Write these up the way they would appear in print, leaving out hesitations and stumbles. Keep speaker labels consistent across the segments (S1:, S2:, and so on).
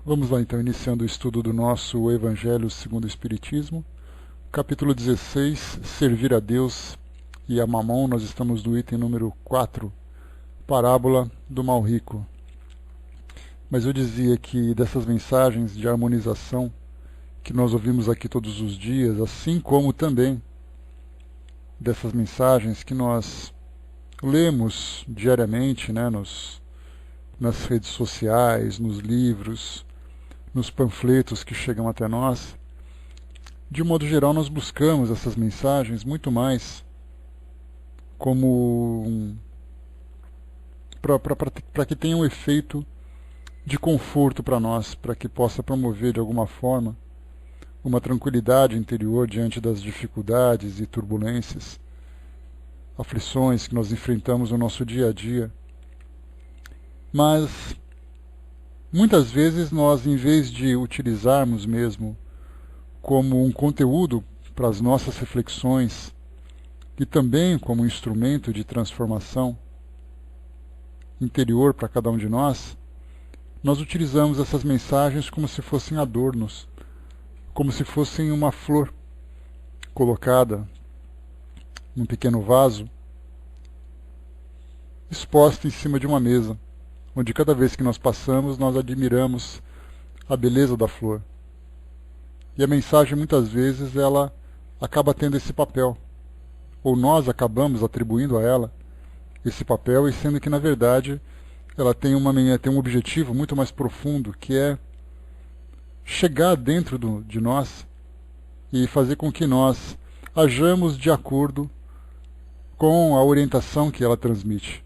S1: Vamos lá então, iniciando o estudo do nosso Evangelho segundo o Espiritismo, capítulo 16, Servir a Deus e a Mamon. Nós estamos no item número 4, Parábola do Mal Rico. Mas eu dizia que dessas mensagens de harmonização que nós ouvimos aqui todos os dias, assim como também dessas mensagens que nós lemos diariamente, né, nas redes sociais, nos livros, nos panfletos que chegam até nós, de um modo geral nós buscamos essas mensagens muito mais como para que tenha um efeito de conforto para nós, para que possa promover de alguma forma uma tranquilidade interior diante das dificuldades e turbulências, aflições que nós enfrentamos no nosso dia a dia. Mas muitas vezes nós, em vez de utilizarmos mesmo como um conteúdo para as nossas reflexões e também como um instrumento de transformação interior para cada um de nós, nós utilizamos essas mensagens como se fossem adornos, como se fossem uma flor colocada num pequeno vaso, exposta em cima de uma mesa, onde cada vez que nós passamos, nós admiramos a beleza da flor. E a mensagem, muitas vezes, ela acaba tendo esse papel, ou nós acabamos atribuindo a ela esse papel, e sendo que, na verdade, ela tem um objetivo muito mais profundo, que é chegar dentro de nós e fazer com que nós hajamos de acordo com a orientação que ela transmite.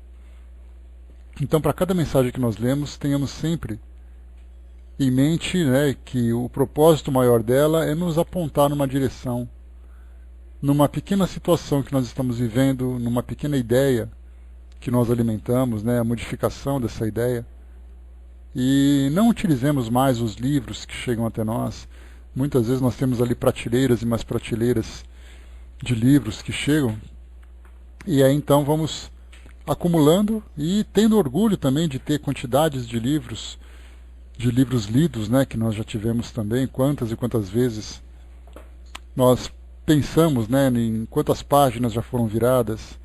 S1: Então, para cada mensagem que nós lemos, tenhamos sempre em mente, né, que o propósito maior dela é nos apontar numa direção, numa pequena situação que nós estamos vivendo, numa pequena ideia que nós alimentamos, né, a modificação dessa ideia. E não utilizemos mais os livros que chegam até nós. Muitas vezes nós temos ali prateleiras e mais prateleiras de livros que chegam, e aí então vamos acumulando e tendo orgulho também de ter quantidades de livros lidos, né, que nós já tivemos também, quantas e quantas vezes nós pensamos, né, em quantas páginas já foram viradas,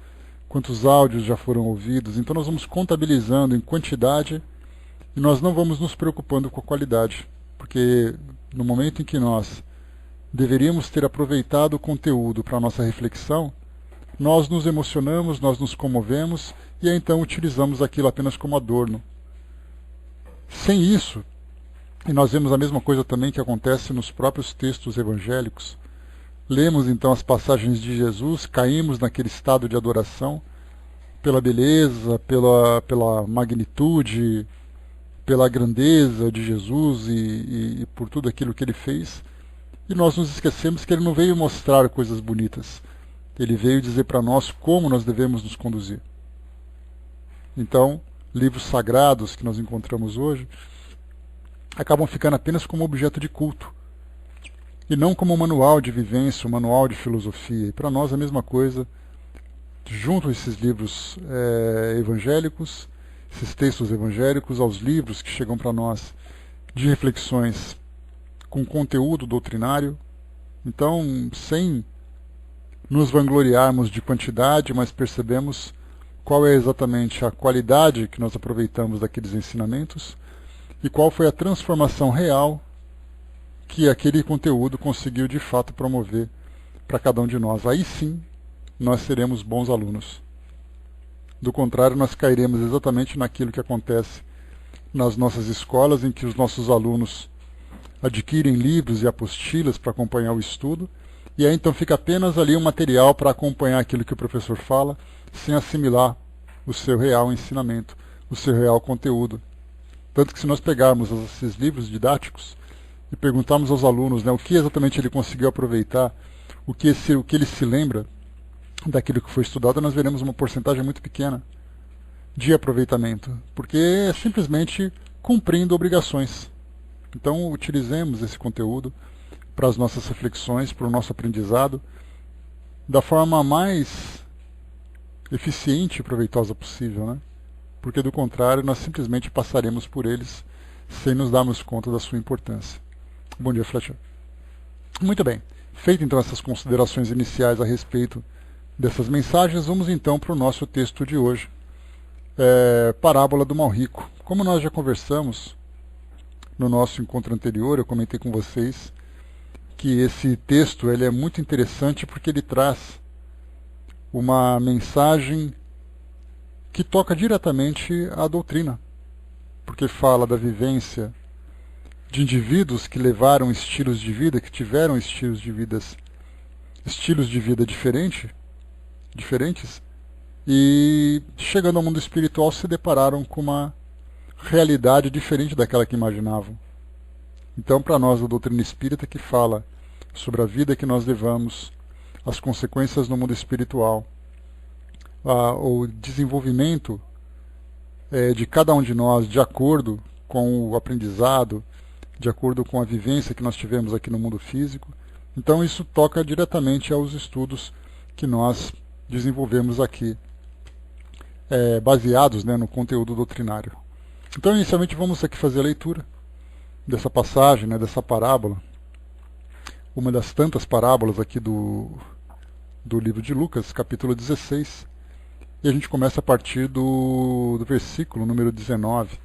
S1: quantos áudios já foram ouvidos. Então nós vamos contabilizando em quantidade e nós não vamos nos preocupando com a qualidade, porque no momento em que nós deveríamos ter aproveitado o conteúdo para a nossa reflexão, nós nos emocionamos, nós nos comovemos e aí então utilizamos aquilo apenas como adorno. Sem isso, e nós vemos a mesma coisa também que acontece nos próprios textos evangélicos, lemos então as passagens de Jesus, caímos naquele estado de adoração, pela beleza, pela magnitude, pela grandeza de Jesus e por tudo aquilo que ele fez, e nós nos esquecemos que ele não veio mostrar coisas bonitas, ele veio dizer para nós como nós devemos nos conduzir. Então, livros sagrados que nós encontramos hoje acabam ficando apenas como objeto de culto, e não como um manual de vivência, um manual de filosofia. E para nós a mesma coisa, junto a esses livros evangélicos, esses textos evangélicos, aos livros que chegam para nós de reflexões com conteúdo doutrinário. Então, sem nos vangloriarmos de quantidade, mas percebemos qual é exatamente a qualidade que nós aproveitamos daqueles ensinamentos e qual foi a transformação real que aquele conteúdo conseguiu de fato promover para cada um de nós. Aí sim, nós seremos bons alunos. Do contrário, nós cairemos exatamente naquilo que acontece nas nossas escolas, em que os nossos alunos adquirem livros e apostilas para acompanhar o estudo, e aí então fica apenas ali um material para acompanhar aquilo que o professor fala, sem assimilar o seu real ensinamento, o seu real conteúdo. Tanto que se nós pegarmos esses livros didáticos e perguntarmos aos alunos, né, o que exatamente ele conseguiu aproveitar, o que ele se lembra daquilo que foi estudado, nós veremos uma porcentagem muito pequena de aproveitamento, porque é simplesmente cumprindo obrigações. Então utilizemos esse conteúdo para as nossas reflexões, para o nosso aprendizado, da forma mais eficiente e proveitosa possível, né? Porque do contrário nós simplesmente passaremos por eles sem nos darmos conta da sua importância. Bom dia, Fletcher. Muito bem. Feito então essas considerações iniciais a respeito dessas mensagens, vamos então para o nosso texto de hoje. Parábola do mal rico. Como nós já conversamos no nosso encontro anterior, eu comentei com vocês que esse texto ele é muito interessante porque ele traz uma mensagem que toca diretamente à doutrina, porque fala da vivência de indivíduos que levaram estilos de vida, que tiveram estilos de vida diferentes, e chegando ao mundo espiritual se depararam com uma realidade diferente daquela que imaginavam. Então, para nós, a doutrina espírita que fala sobre a vida que nós levamos, as consequências no mundo espiritual, o desenvolvimento de cada um de nós de acordo com o aprendizado, de acordo com a vivência que nós tivemos aqui no mundo físico. Então, isso toca diretamente aos estudos que nós desenvolvemos aqui, baseados, né, no conteúdo doutrinário. Então, inicialmente, vamos aqui fazer a leitura dessa passagem, né, dessa parábola, uma das tantas parábolas aqui do livro de Lucas, capítulo 16, e a gente começa a partir do versículo número 19,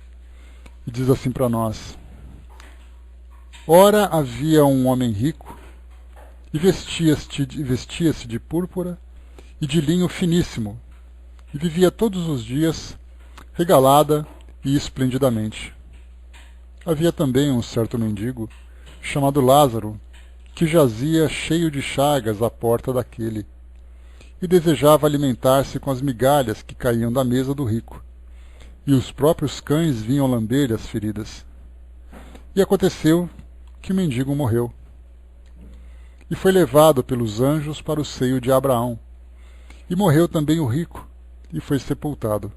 S1: e diz assim para nós: Ora havia um homem rico, e vestia-se de púrpura e de linho finíssimo, e vivia todos os dias regalada e esplendidamente. Havia também um certo mendigo, chamado Lázaro, que jazia cheio de chagas à porta daquele, e desejava alimentar-se com as migalhas que caíam da mesa do rico, e os próprios cães vinham lamber-lhe as feridas. E aconteceu que o mendigo morreu, e foi levado pelos anjos para o seio de Abraão. E morreu também o rico, e foi sepultado.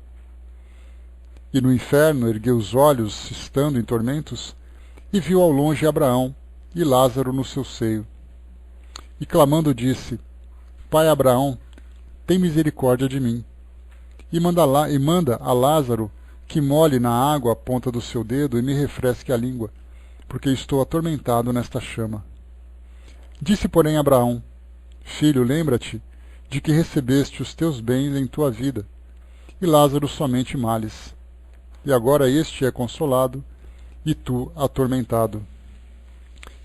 S1: E no inferno ergueu os olhos, estando em tormentos, e viu ao longe Abraão e Lázaro no seu seio. E clamando disse: Pai Abraão, tem misericórdia de mim, e manda a Lázaro que molhe na água a ponta do seu dedo e me refresque a língua, porque estou atormentado nesta chama. Disse, porém, Abraão: Filho, lembra-te de que recebeste os teus bens em tua vida, e Lázaro somente males. E agora este é consolado, e tu atormentado.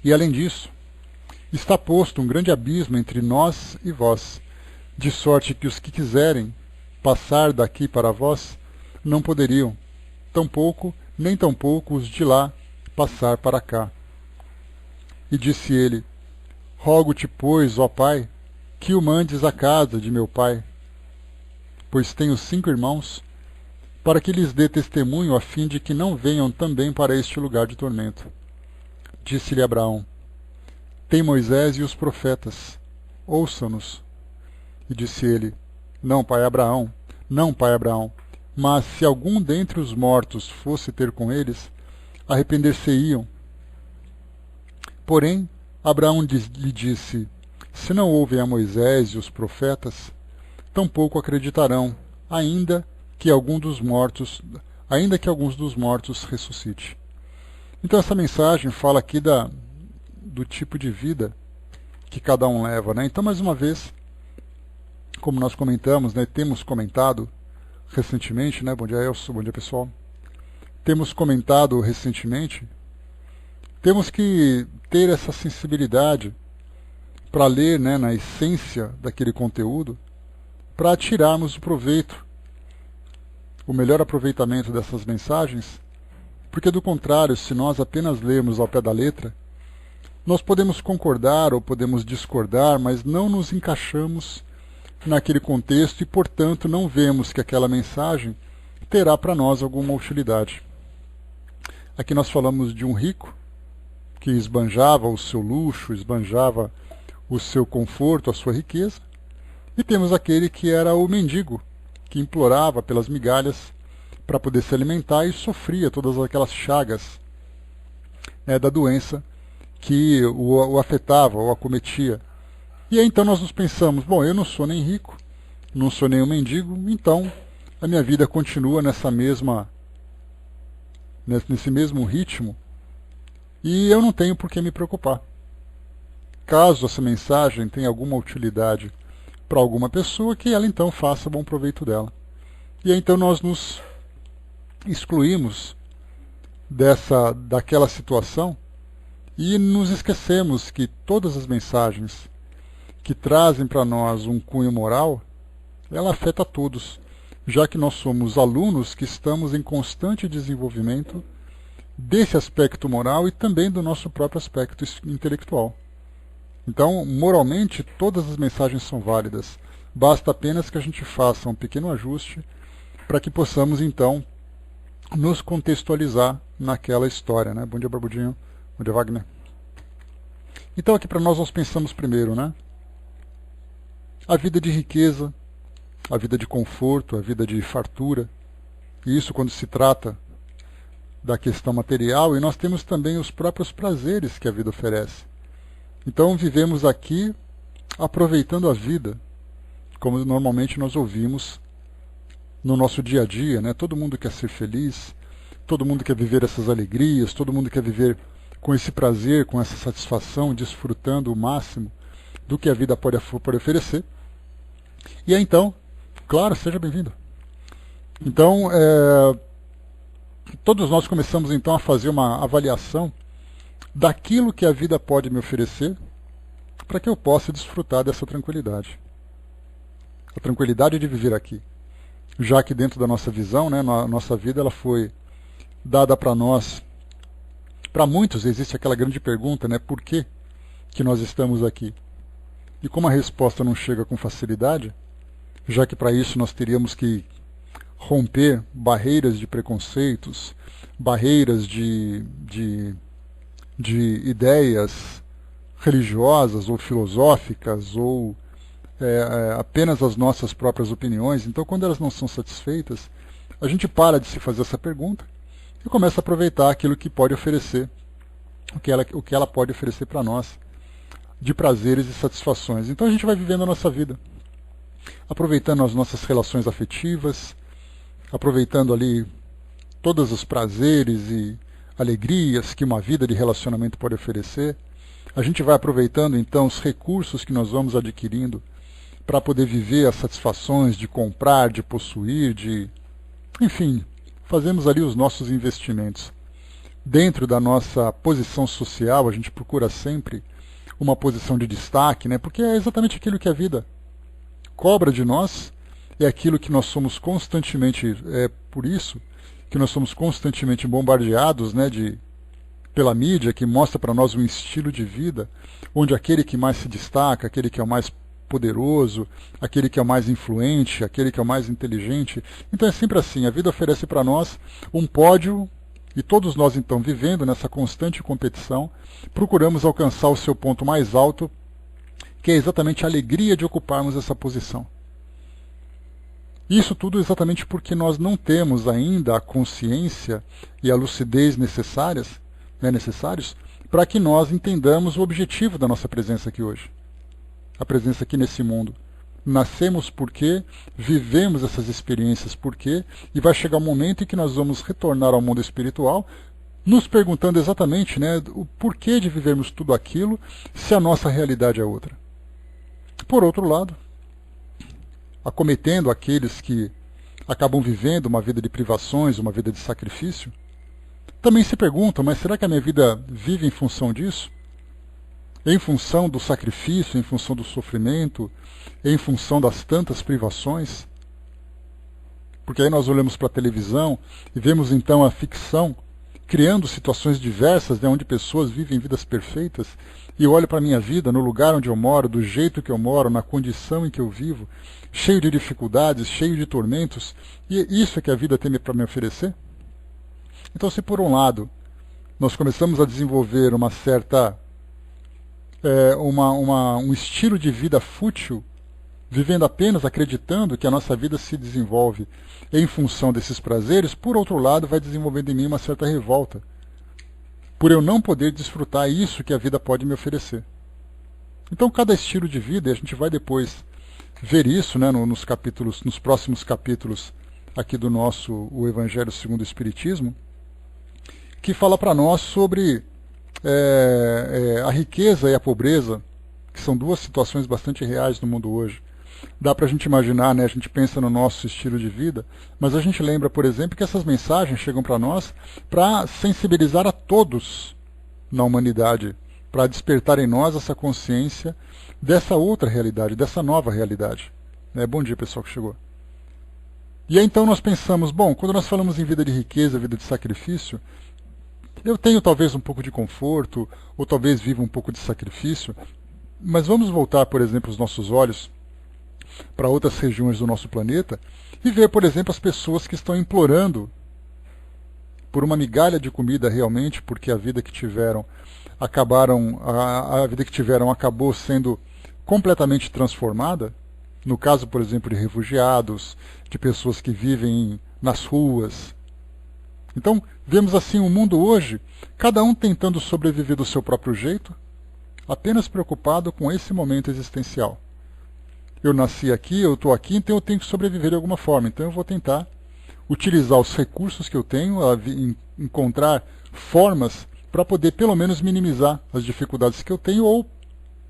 S1: E além disso, está posto um grande abismo entre nós e vós, de sorte que os que quiserem passar daqui para vós não poderiam, nem tampouco os de lá passar para cá. E disse ele: Rogo-te, pois, ó Pai, que o mandes à casa de meu pai, pois tenho 5 irmãos, para que lhes dê testemunho, a fim de que não venham também para este lugar de tormento. Disse-lhe Abraão: Tem Moisés e os profetas, ouça-nos. E disse ele: Não, pai Abraão, mas se algum dentre os mortos fosse ter com eles, arrepender-se-iam. Porém, Abraão lhe disse: Se não ouvem a Moisés e os profetas, tampouco acreditarão, ainda que alguns dos mortos ressuscite. Então essa mensagem fala aqui do tipo de vida que cada um leva, né? Então, mais uma vez, como nós comentamos, né, temos comentado recentemente, né? Bom dia, Elcio, bom dia, pessoal. Temos comentado recentemente, temos que ter essa sensibilidade para ler, né, na essência daquele conteúdo, para tirarmos o proveito, o melhor aproveitamento dessas mensagens, porque do contrário, se nós apenas lermos ao pé da letra, nós podemos concordar ou podemos discordar, mas não nos encaixamos naquele contexto e, portanto, não vemos que aquela mensagem terá para nós alguma utilidade. Aqui nós falamos de um rico que esbanjava o seu luxo, esbanjava o seu conforto, a sua riqueza, e temos aquele que era o mendigo, que implorava pelas migalhas para poder se alimentar e sofria todas aquelas chagas, né, da doença que o afetava, o acometia. E aí então nós nos pensamos: bom, eu não sou nem rico, não sou nem um mendigo, então a minha vida continua nessa mesma nesse mesmo ritmo, e eu não tenho por que me preocupar. Caso essa mensagem tenha alguma utilidade para alguma pessoa, que ela então faça bom proveito dela. E aí, então nós nos excluímos daquela situação e nos esquecemos que todas as mensagens que trazem para nós um cunho moral, ela afeta a todos, já que nós somos alunos que estamos em constante desenvolvimento desse aspecto moral e também do nosso próprio aspecto intelectual. Então, moralmente, todas as mensagens são válidas. Basta apenas que a gente faça um pequeno ajuste para que possamos, então, nos contextualizar naquela história, né? Bom dia, Barbudinho. Bom dia, Wagner. Então, aqui para nós pensamos primeiro, né? A vida de riqueza, a vida de conforto, a vida de fartura. E isso quando se trata da questão material, e nós temos também os próprios prazeres que a vida oferece. Então, vivemos aqui aproveitando a vida, como normalmente nós ouvimos no nosso dia a dia, né? Todo mundo quer ser feliz, todo mundo quer viver essas alegrias, todo mundo quer viver com esse prazer, com essa satisfação, desfrutando o máximo do que a vida pode oferecer. E aí, então, claro, seja bem-vindo. Então, todos nós começamos então a fazer uma avaliação daquilo que a vida pode me oferecer para que eu possa desfrutar dessa tranquilidade. A tranquilidade de viver aqui. Já que dentro da nossa visão, né, a nossa vida ela foi dada para nós. Para muitos existe aquela grande pergunta, né, por que nós estamos aqui? E como a resposta não chega com facilidade, já que para isso nós teríamos que romper barreiras de preconceitos, barreiras de ideias religiosas ou filosóficas ou apenas as nossas próprias opiniões. Então, quando elas não são satisfeitas, a gente para de se fazer essa pergunta e começa a aproveitar aquilo que pode oferecer, o que ela pode oferecer para nós, de prazeres e satisfações. Então a gente vai vivendo a nossa vida, aproveitando as nossas relações afetivas, aproveitando ali todos os prazeres e alegrias que uma vida de relacionamento pode oferecer. A gente vai aproveitando então os recursos que nós vamos adquirindo para poder viver as satisfações de comprar, de possuir, enfim, fazemos ali os nossos investimentos. Dentro da nossa posição social, a gente procura sempre uma posição de destaque, né? Porque é exatamente aquilo que a vida cobra de nós, é aquilo que nós somos constantemente, por isso que nós somos constantemente bombardeados, né, pela mídia, que mostra para nós um estilo de vida, onde aquele que mais se destaca, aquele que é o mais poderoso, aquele que é o mais influente, aquele que é o mais inteligente. Então é sempre assim, a vida oferece para nós um pódio, e todos nós então, vivendo nessa constante competição, procuramos alcançar o seu ponto mais alto, que é exatamente a alegria de ocuparmos essa posição. Isso tudo exatamente porque nós não temos ainda a consciência e a lucidez necessários para que nós entendamos o objetivo da nossa presença aqui hoje. A presença aqui nesse mundo. Nascemos porque, vivemos essas experiências porque, e vai chegar um momento em que nós vamos retornar ao mundo espiritual, nos perguntando exatamente, né, o porquê de vivermos tudo aquilo se a nossa realidade é outra. Por outro lado, acometendo aqueles que acabam vivendo uma vida de privações, uma vida de sacrifício, também se perguntam, mas será que a minha vida vive em função disso? Em função do sacrifício, em função do sofrimento, em função das tantas privações? Porque aí nós olhamos para a televisão e vemos então a ficção criando situações diversas, né, onde pessoas vivem vidas perfeitas, e eu olho para a minha vida, no lugar onde eu moro, do jeito que eu moro, na condição em que eu vivo, cheio de dificuldades, cheio de tormentos, e isso é que a vida tem para me oferecer? Então, se por um lado nós começamos a desenvolver uma certa um estilo de vida fútil, vivendo apenas acreditando que a nossa vida se desenvolve em função desses prazeres, por outro lado vai desenvolvendo em mim uma certa revolta, por eu não poder desfrutar isso que a vida pode me oferecer. Então cada estilo de vida, e a gente vai depois ver isso, né, nos próximos capítulos aqui do o Evangelho segundo o Espiritismo, que fala para nós sobre a riqueza e a pobreza, que são duas situações bastante reais no mundo hoje. Dá para a gente imaginar, né? A gente pensa no nosso estilo de vida, mas a gente lembra, por exemplo, que essas mensagens chegam para nós para sensibilizar a todos na humanidade, para despertar em nós essa consciência dessa outra realidade, dessa nova realidade. Bom dia, pessoal que chegou. E aí então nós pensamos, bom, quando nós falamos em vida de riqueza, vida de sacrifício, eu tenho talvez um pouco de conforto, ou talvez viva um pouco de sacrifício, mas vamos voltar, por exemplo, os nossos olhos para outras regiões do nosso planeta e ver, por exemplo, as pessoas que estão implorando por uma migalha de comida realmente, porque a vida que tiveram acabou sendo completamente transformada. No caso, por exemplo, de refugiados, de pessoas que vivem nas ruas. Então, vemos assim o mundo hoje, cada um tentando sobreviver do seu próprio jeito, apenas preocupado com esse momento existencial. Eu nasci aqui, eu estou aqui, então eu tenho que sobreviver de alguma forma. Então eu vou tentar utilizar os recursos que eu tenho, encontrar formas para poder pelo menos minimizar as dificuldades que eu tenho ou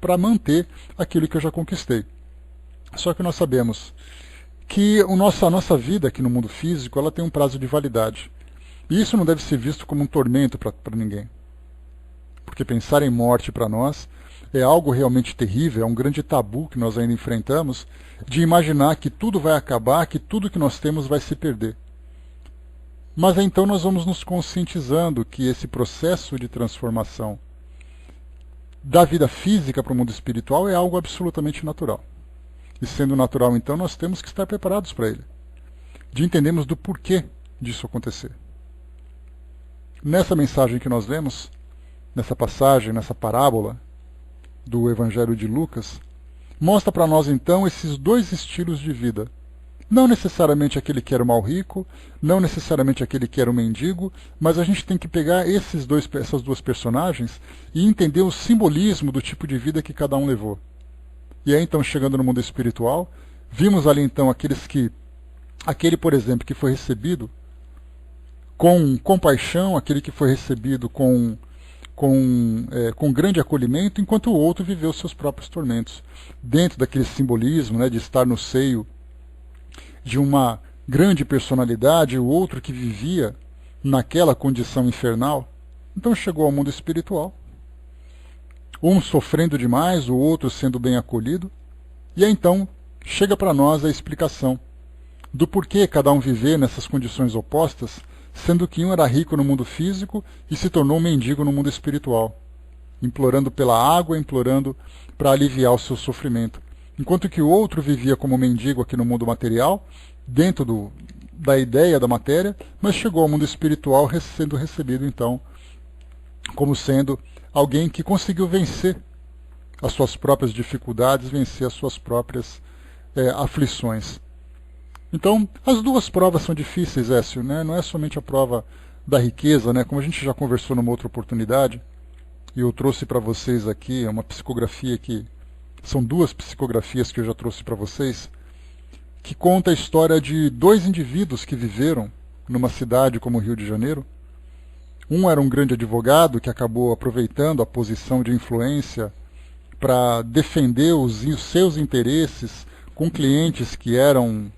S1: para manter aquilo que eu já conquistei. Só que nós sabemos que a nossa vida aqui no mundo físico ela tem um prazo de validade. E isso não deve ser visto como um tormento para ninguém. Porque pensar em morte para nós é algo realmente terrível, é um grande tabu que nós ainda enfrentamos, de imaginar que tudo vai acabar, que tudo que nós temos vai se perder. Mas então nós vamos nos conscientizando que esse processo de transformação da vida física para o mundo espiritual é algo absolutamente natural. E sendo natural, então, nós temos que estar preparados para ele, de entendermos do porquê disso acontecer. Nessa mensagem que nós lemos, nessa passagem, nessa parábola do Evangelho de Lucas, mostra para nós, então, esses dois estilos de vida. Não necessariamente aquele que era o mal rico, não necessariamente aquele que era o mendigo, mas a gente tem que pegar essas duas personagens e entender o simbolismo do tipo de vida que cada um levou. E aí, então, chegando no mundo espiritual, vimos ali, então, aquele, por exemplo, que foi recebido com compaixão, aquele que foi recebido com grande acolhimento, enquanto o outro viveu seus próprios tormentos. Dentro daquele simbolismo, né, de estar no seio de uma grande personalidade, o outro que vivia naquela condição infernal, então chegou ao mundo espiritual. Um sofrendo demais, o outro sendo bem acolhido, e aí então chega para nós a explicação do porquê cada um viver nessas condições opostas, sendo que um era rico no mundo físico e se tornou um mendigo no mundo espiritual, implorando pela água, implorando para aliviar o seu sofrimento, enquanto que o outro vivia como mendigo aqui no mundo material, dentro da ideia da matéria, mas chegou ao mundo espiritual sendo recebido então como sendo alguém que conseguiu vencer as suas próprias dificuldades, vencer as suas próprias aflições. Então, as duas provas são difíceis, Écio, né? Não é somente a prova da riqueza, né? Como a gente já conversou numa outra oportunidade, e eu trouxe para vocês aqui uma psicografia que são duas psicografias que eu já trouxe para vocês, que conta a história de dois indivíduos que viveram numa cidade como o Rio de Janeiro. Um era um grande advogado que acabou aproveitando a posição de influência para defender os seus interesses com clientes que eram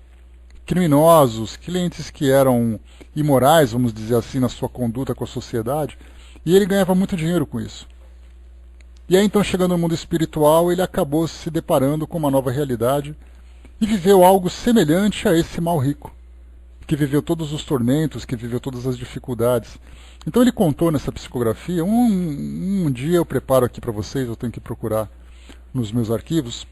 S1: criminosos, clientes que eram imorais, vamos dizer assim, na sua conduta com a sociedade, e ele ganhava muito dinheiro com isso. E aí então, chegando no mundo espiritual, ele acabou se deparando com uma nova realidade e viveu algo semelhante a esse mal rico, que viveu todos os tormentos, que viveu todas as dificuldades. Então ele contou nessa psicografia, um dia eu preparo aqui para vocês, eu tenho que procurar nos meus arquivos.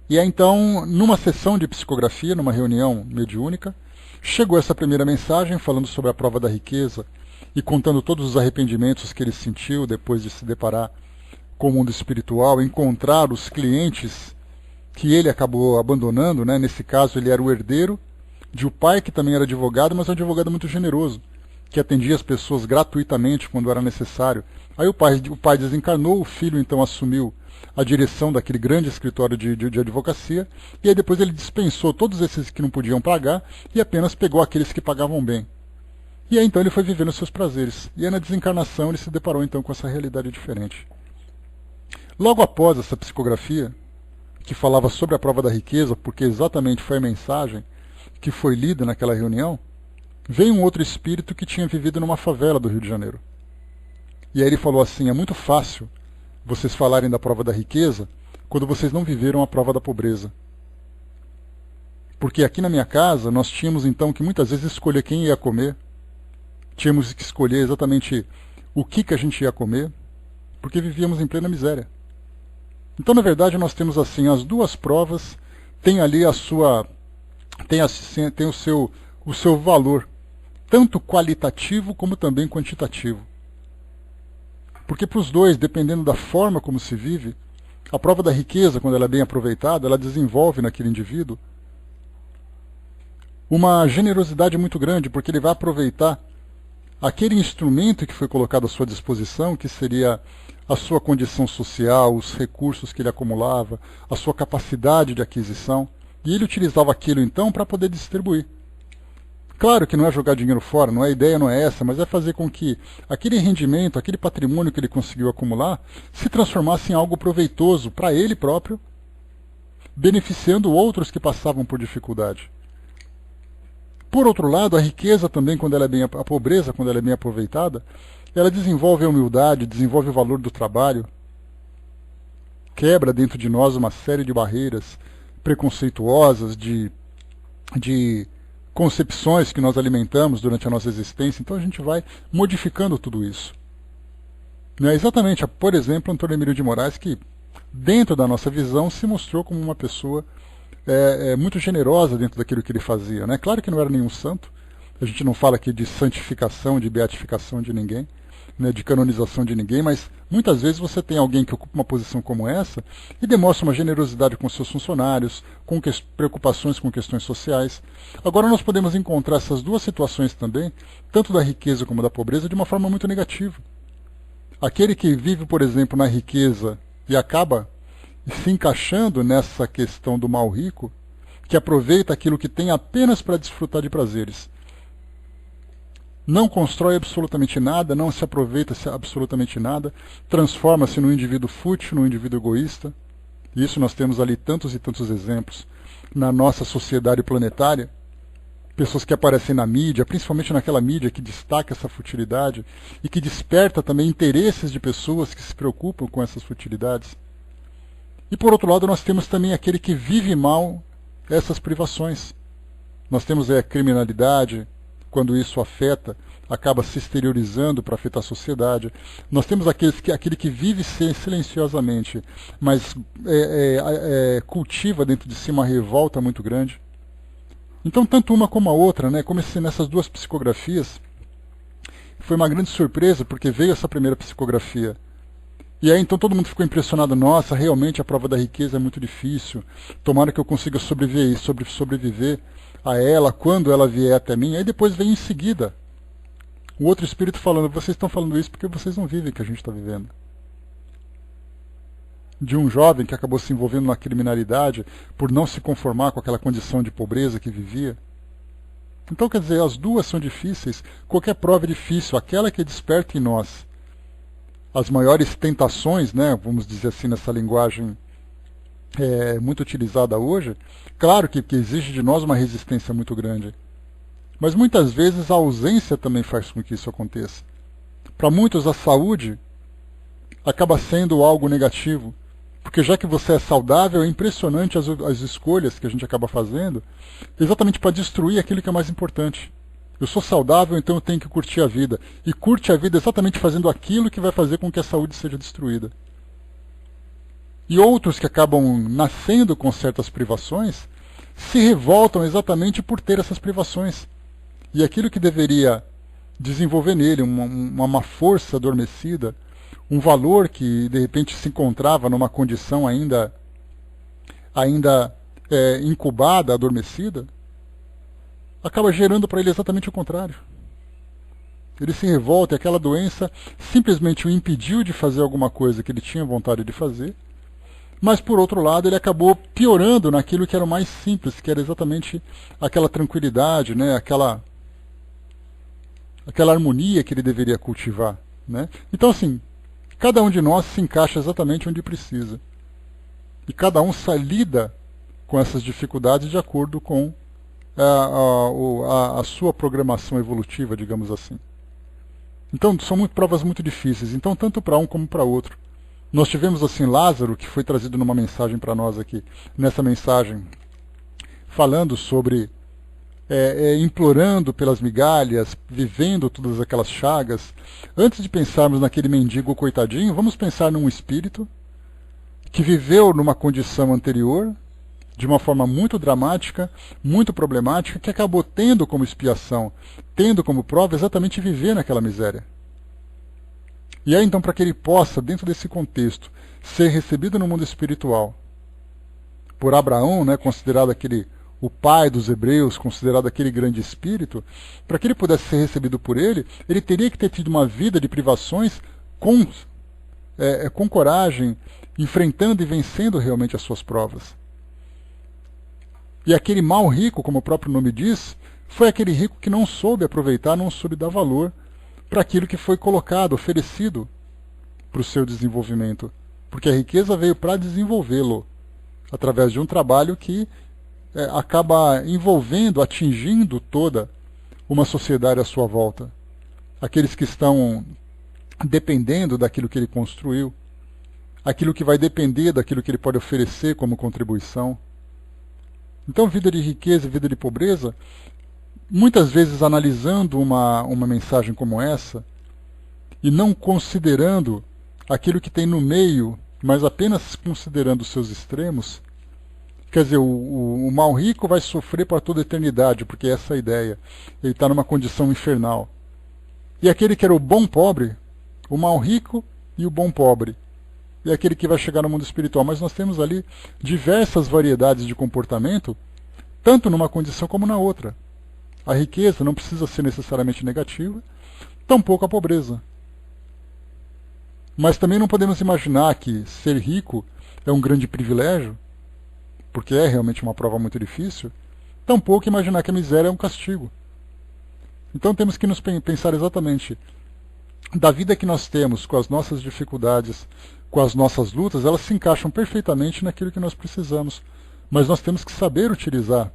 S1: E aí então, numa sessão de psicografia, numa reunião mediúnica, chegou essa primeira mensagem falando sobre a prova da riqueza e contando todos os arrependimentos que ele sentiu depois de se deparar com o mundo espiritual, encontrar os clientes que ele acabou abandonando, né? Nesse caso ele era o herdeiro de um pai que também era advogado, mas um advogado muito generoso, que atendia as pessoas gratuitamente quando era necessário. Aí o pai desencarnou, o filho então assumiu a direção daquele grande escritório de advocacia, e aí depois ele dispensou todos esses que não podiam pagar e apenas pegou aqueles que pagavam bem. E aí então ele foi vivendo os seus prazeres. E aí na desencarnação ele se deparou então com essa realidade diferente. Logo após essa psicografia, que falava sobre a prova da riqueza, porque exatamente foi a mensagem que foi lida naquela reunião, veio um outro espírito que tinha vivido numa favela do Rio de Janeiro. E aí ele falou assim: é muito fácil vocês falarem da prova da riqueza quando vocês não viveram a prova da pobreza. Porque aqui na minha casa nós tínhamos então que muitas vezes escolher quem ia comer, tínhamos que escolher exatamente o que a gente ia comer, porque vivíamos em plena miséria. Então, na verdade, nós temos assim, as duas provas têm ali a sua, tem o seu valor, tanto qualitativo como também quantitativo. Porque para os dois, dependendo da forma como se vive, a prova da riqueza, quando ela é bem aproveitada, ela desenvolve naquele indivíduo uma generosidade muito grande, porque ele vai aproveitar aquele instrumento que foi colocado à sua disposição, que seria a sua condição social, os recursos que ele acumulava, a sua capacidade de aquisição, e ele utilizava aquilo então para poder distribuir. Claro que não é jogar dinheiro fora, a ideia não é essa, mas é fazer com que aquele rendimento, aquele patrimônio que ele conseguiu acumular, se transformasse em algo proveitoso para ele próprio, beneficiando outros que passavam por dificuldade. Por outro lado, a riqueza também, a pobreza, quando ela é bem aproveitada, ela desenvolve a humildade, desenvolve o valor do trabalho, quebra dentro de nós uma série de barreiras preconceituosas, de concepções que nós alimentamos durante a nossa existência. Então a gente vai modificando tudo isso. É exatamente, por exemplo, Antônio Emílio de Moraes, que dentro da nossa visão se mostrou como uma pessoa muito generosa dentro daquilo que ele fazia. Né? Claro que não era nenhum santo, a gente não fala aqui de santificação, de beatificação de ninguém, né, de canonização de ninguém, mas muitas vezes você tem alguém que ocupa uma posição como essa e demonstra uma generosidade com seus funcionários, com preocupações com questões sociais. Agora nós podemos encontrar essas duas situações também, tanto da riqueza como da pobreza, de uma forma muito negativa. Aquele que vive, por exemplo, na riqueza e acaba se encaixando nessa questão do mal rico, que aproveita aquilo que tem apenas para desfrutar de prazeres. Não constrói absolutamente nada, não se aproveita absolutamente nada, transforma-se num indivíduo fútil, num indivíduo egoísta. E isso nós temos ali tantos e tantos exemplos na nossa sociedade planetária. Pessoas que aparecem na mídia, principalmente naquela mídia que destaca essa futilidade e que desperta também interesses de pessoas que se preocupam com essas futilidades. E por outro lado nós temos também aquele que vive mal essas privações. Nós temos a criminalidade, quando isso afeta, acaba se exteriorizando para afetar a sociedade. Nós temos aquele que vive silenciosamente, mas cultiva dentro de si uma revolta muito grande. Então, tanto uma como a outra, né, como nessas duas psicografias, foi uma grande surpresa, porque veio essa primeira psicografia. E aí então todo mundo ficou impressionado: nossa, realmente a prova da riqueza é muito difícil, tomara que eu consiga sobreviver a ela quando ela vier até mim. Aí depois vem em seguida o outro espírito falando: vocês estão falando isso porque vocês não vivem o que a gente está vivendo. De um jovem que acabou se envolvendo na criminalidade por não se conformar com aquela condição de pobreza que vivia. Então, quer dizer, as duas são difíceis, qualquer prova é difícil, aquela que desperta em nós as maiores tentações, né, vamos dizer assim, nessa linguagem muito utilizada hoje. Claro que exige de nós uma resistência muito grande, mas muitas vezes a ausência também faz com que isso aconteça. Para muitos a saúde acaba sendo algo negativo, porque já que você é saudável, é impressionante as escolhas que a gente acaba fazendo, exatamente para destruir aquilo que é mais importante. Eu sou saudável, então eu tenho que curtir a vida. E curte a vida exatamente fazendo aquilo que vai fazer com que a saúde seja destruída. E outros que acabam nascendo com certas privações, se revoltam exatamente por ter essas privações. E aquilo que deveria desenvolver nele uma força adormecida, um valor que de repente se encontrava numa condição ainda incubada, adormecida, acaba gerando para ele exatamente o contrário. Ele se revolta e aquela doença simplesmente o impediu de fazer alguma coisa que ele tinha vontade de fazer, mas por outro lado ele acabou piorando naquilo que era o mais simples, que era exatamente aquela tranquilidade, né? aquela harmonia que ele deveria cultivar, né? Então, assim, cada um de nós se encaixa exatamente onde precisa. E cada um lida com essas dificuldades de acordo com a sua programação evolutiva, digamos assim. Então, são provas muito difíceis, então tanto para um como para outro. Nós tivemos assim Lázaro, que foi trazido numa mensagem para nós aqui, nessa mensagem, falando sobre implorando pelas migalhas, vivendo todas aquelas chagas. Antes de pensarmos naquele mendigo coitadinho, vamos pensar num espírito que viveu numa condição anterior, de uma forma muito dramática, muito problemática, que acabou tendo como expiação, tendo como prova exatamente viver naquela miséria. E aí então, para que ele possa, dentro desse contexto, ser recebido no mundo espiritual, por Abraão, né, considerado o pai dos hebreus, considerado aquele grande espírito, para que ele pudesse ser recebido por ele teria que ter tido uma vida de privações com coragem, enfrentando e vencendo realmente as suas provas. E aquele mau rico, como o próprio nome diz, foi aquele rico que não soube aproveitar, não soube dar valor para aquilo que foi colocado, oferecido para o seu desenvolvimento. Porque a riqueza veio para desenvolvê-lo, através de um trabalho que acaba envolvendo, atingindo toda uma sociedade à sua volta. Aqueles que estão dependendo daquilo que ele construiu, aquilo que vai depender daquilo que ele pode oferecer como contribuição. Então, vida de riqueza e vida de pobreza, muitas vezes analisando uma mensagem como essa, e não considerando aquilo que tem no meio, mas apenas considerando os seus extremos, quer dizer, o mal rico vai sofrer para toda a eternidade, porque essa é a ideia. Ele está numa condição infernal. E aquele que era o bom pobre, o mal rico e o bom pobre, é aquele que vai chegar no mundo espiritual. Mas nós temos ali diversas variedades de comportamento, tanto numa condição como na outra. A riqueza não precisa ser necessariamente negativa, tampouco a pobreza. Mas também não podemos imaginar que ser rico é um grande privilégio, porque é realmente uma prova muito difícil, tampouco imaginar que a miséria é um castigo. Então temos que nos pensar exatamente da vida que nós temos, com as nossas dificuldades, com as nossas lutas, elas se encaixam perfeitamente naquilo que nós precisamos. Mas nós temos que saber utilizar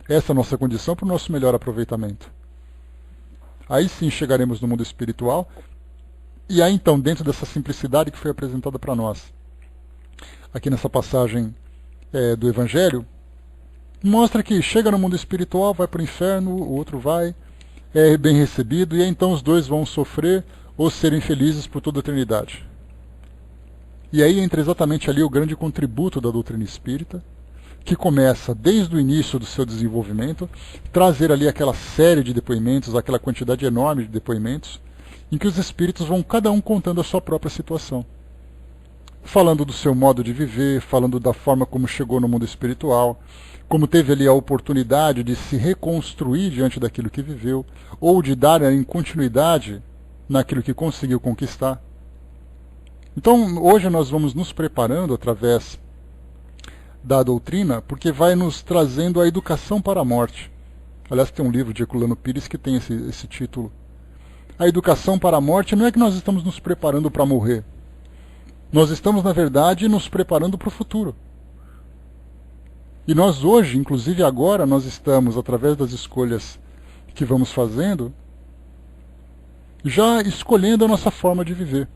S1: essa nossa condição para o nosso melhor aproveitamento. Aí sim chegaremos no mundo espiritual, e aí então, dentro dessa simplicidade que foi apresentada para nós, aqui nessa passagem do Evangelho, mostra que chega no mundo espiritual, vai para o inferno, o outro vai, é bem recebido, e aí então os dois vão sofrer ou serem felizes por toda a eternidade. E aí entra exatamente ali o grande contributo da doutrina espírita, que começa desde o início do seu desenvolvimento, trazer ali aquela série de depoimentos, aquela quantidade enorme de depoimentos, em que os espíritos vão cada um contando a sua própria situação. Falando do seu modo de viver, falando da forma como chegou no mundo espiritual, como teve ali a oportunidade de se reconstruir diante daquilo que viveu, ou de dar em continuidade naquilo que conseguiu conquistar. Então, hoje nós vamos nos preparando através da doutrina, porque vai nos trazendo a educação para a morte. Aliás, tem um livro de Herculano Pires que tem esse título. A educação para a morte não é que nós estamos nos preparando para morrer. Nós estamos, na verdade, nos preparando para o futuro. E nós hoje, inclusive agora, nós estamos, através das escolhas que vamos fazendo, já escolhendo a nossa forma de viver.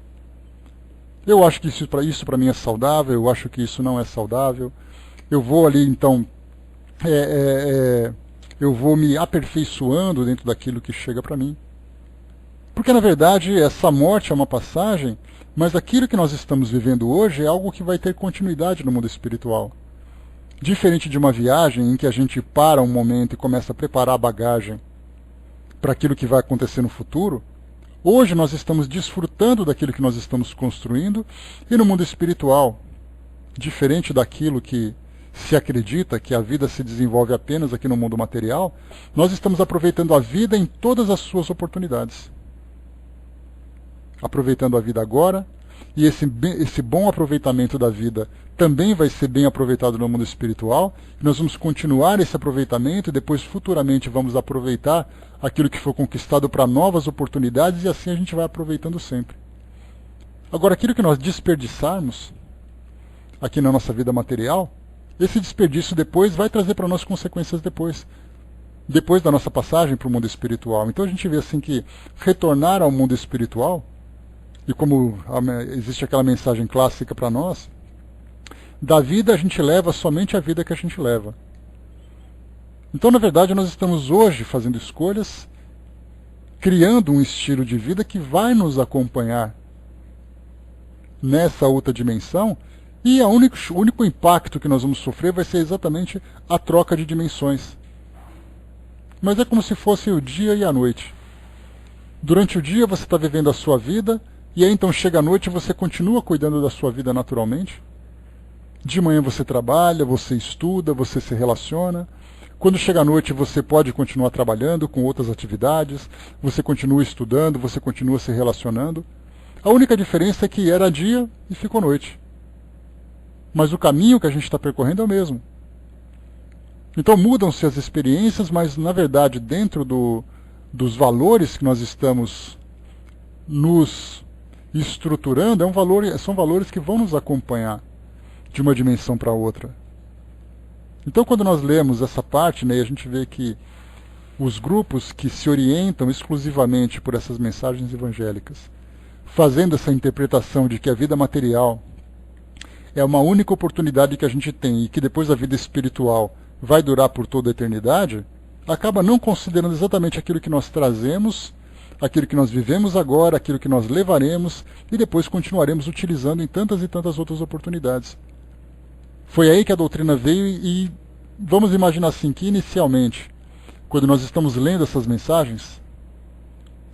S1: Eu acho que isso para mim é saudável, eu acho que isso não é saudável. Eu vou ali, então, eu vou me aperfeiçoando dentro daquilo que chega para mim. Porque, na verdade, essa morte é uma passagem, mas aquilo que nós estamos vivendo hoje é algo que vai ter continuidade no mundo espiritual. Diferente de uma viagem em que a gente para um momento e começa a preparar a bagagem para aquilo que vai acontecer no futuro, hoje nós estamos desfrutando daquilo que nós estamos construindo, e no mundo espiritual, diferente daquilo que se acredita, que a vida se desenvolve apenas aqui no mundo material, nós estamos aproveitando a vida em todas as suas oportunidades. Aproveitando a vida agora, e esse bom aproveitamento da vida também vai ser bem aproveitado no mundo espiritual. Nós vamos continuar esse aproveitamento e depois futuramente vamos aproveitar aquilo que foi conquistado para novas oportunidades e assim a gente vai aproveitando sempre. Agora, aquilo que nós desperdiçarmos aqui na nossa vida material, esse desperdício depois vai trazer para nós consequências depois da nossa passagem para o mundo espiritual. Então a gente vê assim que retornar ao mundo espiritual, e como existe aquela mensagem clássica para nós, da vida a gente leva somente a vida que a gente leva. Então, na verdade, nós estamos hoje fazendo escolhas, criando um estilo de vida que vai nos acompanhar nessa outra dimensão, e o único impacto que nós vamos sofrer vai ser exatamente a troca de dimensões. Mas é como se fosse o dia e a noite. Durante o dia você está vivendo a sua vida, e aí então chega a noite e você continua cuidando da sua vida naturalmente. De manhã você trabalha, você estuda, você se relaciona. Quando chega a noite você pode continuar trabalhando com outras atividades, você continua estudando, você continua se relacionando. A única diferença é que era dia e ficou noite. Mas o caminho que a gente está percorrendo é o mesmo. Então mudam-se as experiências, mas na verdade dentro dos valores que nós estamos nos estruturando, são valores que vão nos acompanhar de uma dimensão para outra. Então quando nós lemos essa parte, né, a gente vê que os grupos que se orientam exclusivamente por essas mensagens evangélicas, fazendo essa interpretação de que a vida material é uma única oportunidade que a gente tem e que depois a vida espiritual vai durar por toda a eternidade, acaba não considerando exatamente aquilo que nós trazemos, aquilo que nós vivemos agora, aquilo que nós levaremos e depois continuaremos utilizando em tantas e tantas outras oportunidades. Foi aí que a doutrina veio e vamos imaginar assim que inicialmente, quando nós estamos lendo essas mensagens,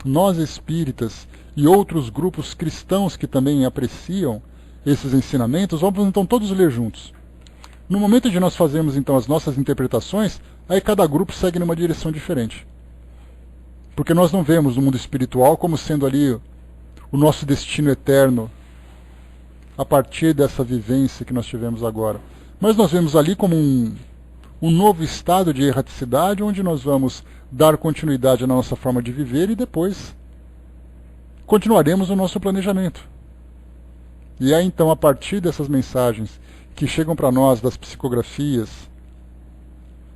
S1: nós espíritas e outros grupos cristãos que também apreciam esses ensinamentos, vamos então todos ler juntos. No momento de nós fazermos então as nossas interpretações, aí cada grupo segue numa direção diferente. Porque nós não vemos o mundo espiritual como sendo ali o nosso destino eterno a partir dessa vivência que nós tivemos agora. Mas nós vemos ali como um novo estado de erraticidade, onde nós vamos dar continuidade à nossa forma de viver e depois continuaremos o nosso planejamento. E aí então, a partir dessas mensagens que chegam para nós das psicografias,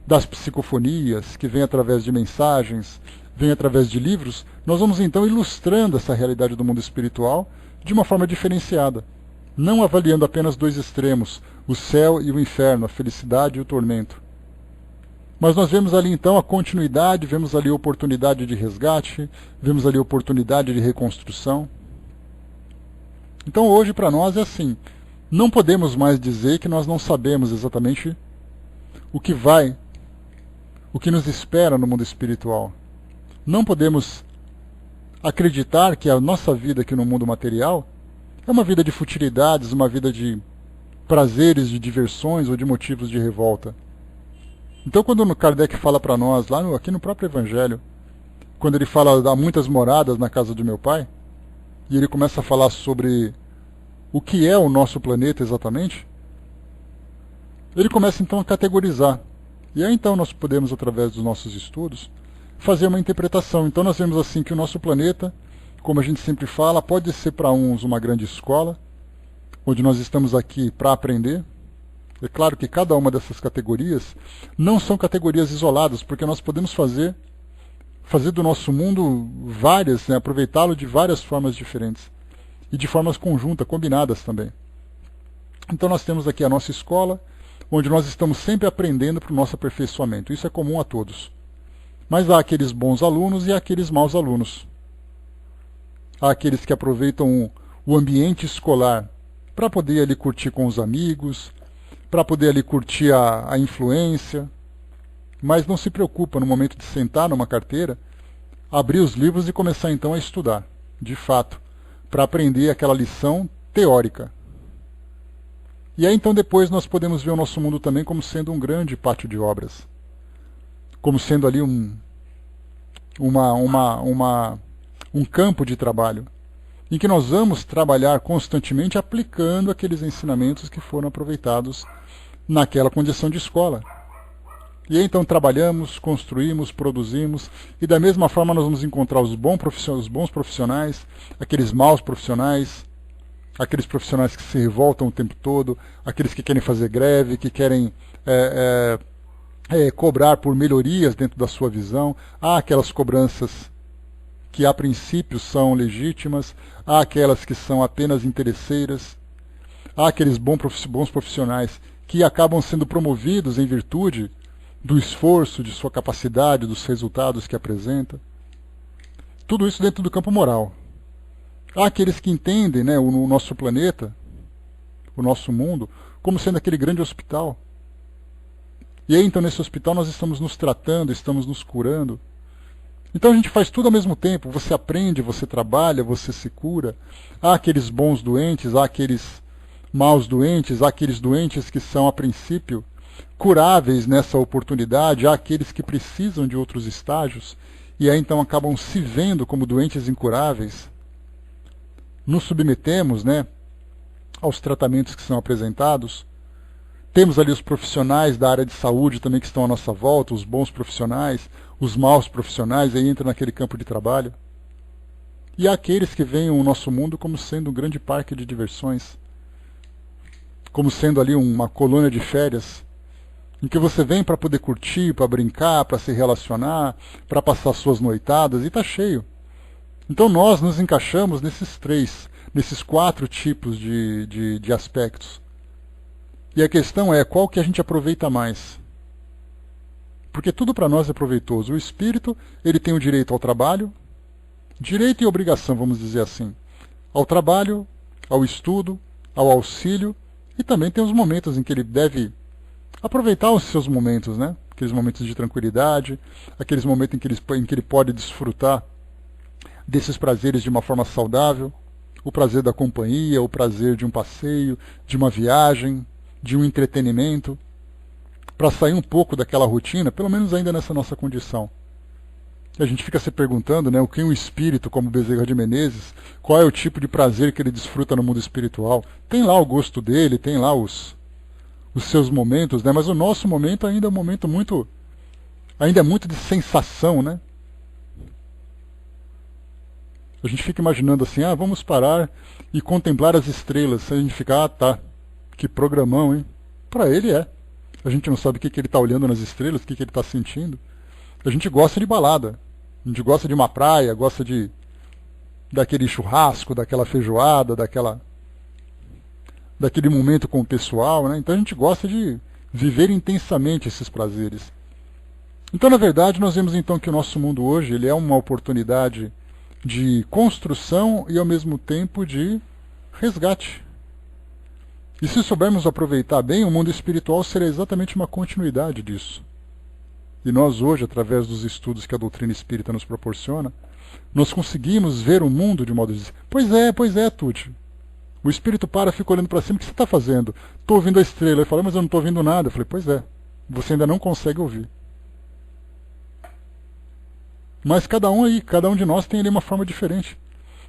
S1: das psicofonias, que vêm através de mensagens, vêm através de livros, nós vamos então ilustrando essa realidade do mundo espiritual de uma forma diferenciada, não avaliando apenas dois extremos, o céu e o inferno, a felicidade e o tormento. Mas nós vemos ali então a continuidade, vemos ali a oportunidade de resgate, vemos ali a oportunidade de reconstrução. Então hoje para nós é assim, não podemos mais dizer que nós não sabemos exatamente o que nos espera no mundo espiritual. Não podemos acreditar que a nossa vida aqui no mundo material é uma vida de futilidades, uma vida de prazeres, de diversões ou de motivos de revolta. Então quando Kardec fala para nós, aqui no próprio Evangelho, quando ele fala há muitas moradas na casa de meu pai, e ele começa a falar sobre o que é o nosso planeta exatamente, ele começa então a categorizar. E aí então nós podemos, através dos nossos estudos, fazer uma interpretação. Então nós vemos assim que o nosso planeta, como a gente sempre fala, pode ser para uns uma grande escola, onde nós estamos aqui para aprender. É claro que cada uma dessas categorias não são categorias isoladas, porque nós podemos fazer do nosso mundo várias, né, aproveitá-lo de várias formas diferentes. E de formas conjuntas, combinadas também. Então nós temos aqui a nossa escola, onde nós estamos sempre aprendendo para o nosso aperfeiçoamento. Isso é comum a todos. Mas há aqueles bons alunos e há aqueles maus alunos. Há aqueles que aproveitam o ambiente escolar para poder ali curtir com os amigos, para poder ali curtir a influência, mas não se preocupa no momento de sentar numa carteira, abrir os livros e começar então a estudar, de fato, para aprender aquela lição teórica. E aí então depois nós podemos ver o nosso mundo também como sendo um grande pátio de obras, como sendo ali um campo de trabalho, em que nós vamos trabalhar constantemente aplicando aqueles ensinamentos que foram aproveitados naquela condição de escola. E aí, então trabalhamos, construímos, produzimos, e da mesma forma nós vamos encontrar os bons profissionais, aqueles maus profissionais, aqueles profissionais que se revoltam o tempo todo, aqueles que querem fazer greve, que querem cobrar por melhorias dentro da sua visão. Há aquelas cobranças que a princípio são legítimas, há aquelas que são apenas interesseiras, há aqueles bons profissionais que acabam sendo promovidos em virtude do esforço, de sua capacidade, dos resultados que apresenta. Tudo isso dentro do campo moral. Há aqueles que entendem, né, o nosso planeta, o nosso mundo, como sendo aquele grande hospital. E aí, então, nesse hospital nós estamos nos tratando, estamos nos curando. Então a gente faz tudo ao mesmo tempo. Você aprende, você trabalha, você se cura. Há aqueles bons doentes, há aqueles maus doentes, há aqueles doentes que são, a princípio, curáveis nessa oportunidade, há aqueles que precisam de outros estágios, e aí então acabam se vendo como doentes incuráveis. Nos submetemos, né, aos tratamentos que são apresentados. Temos ali os profissionais da área de saúde também que estão à nossa volta, os bons profissionais, os maus profissionais, aí entram naquele campo de trabalho. E há aqueles que veem o nosso mundo como sendo um grande parque de diversões, como sendo ali uma colônia de férias, em que você vem para poder curtir, para brincar, para se relacionar, para passar suas noitadas, e está cheio. Então nós nos encaixamos nesses 4 tipos de aspectos. E a questão é, qual que a gente aproveita mais? Porque tudo para nós é proveitoso. O espírito, ele tem o direito ao trabalho, direito e obrigação, vamos dizer assim, ao trabalho, ao estudo, ao auxílio, e também tem os momentos em que ele deve aproveitar os seus momentos, né? Aqueles momentos de tranquilidade, aqueles momentos em que ele pode desfrutar desses prazeres de uma forma saudável, o prazer da companhia, o prazer de um passeio, de uma viagem, de um entretenimento, para sair um pouco daquela rotina, pelo menos ainda nessa nossa condição. E a gente fica se perguntando, né, o que um espírito como Bezerra de Menezes, qual é o tipo de prazer que ele desfruta no mundo espiritual? Tem lá o gosto dele, tem lá os seus momentos, né? Mas o nosso momento ainda é um momento ainda é muito de sensação, né? A gente fica imaginando assim, vamos parar e contemplar as estrelas. A gente fica, tá, que programão, hein? Para ele é. A gente não sabe o que ele está olhando nas estrelas, o que ele está sentindo. A gente gosta de balada, a gente gosta de uma praia, gosta daquele churrasco, daquela feijoada, daquele momento com o pessoal, né? Então a gente gosta de viver intensamente esses prazeres. Então, na verdade, nós vemos então que o nosso mundo hoje ele é uma oportunidade de construção e ao mesmo tempo de resgate. E se soubermos aproveitar bem, o mundo espiritual será exatamente uma continuidade disso. E nós hoje, através dos estudos que a doutrina espírita nos proporciona, nós conseguimos ver o mundo de modo de dizer, pois é, Tuti. O espírito fica olhando para cima, o que você está fazendo? Estou ouvindo a estrela. Ele fala, mas eu não estou ouvindo nada. Eu falei, pois é, você ainda não consegue ouvir. Mas cada um de nós tem ali uma forma diferente.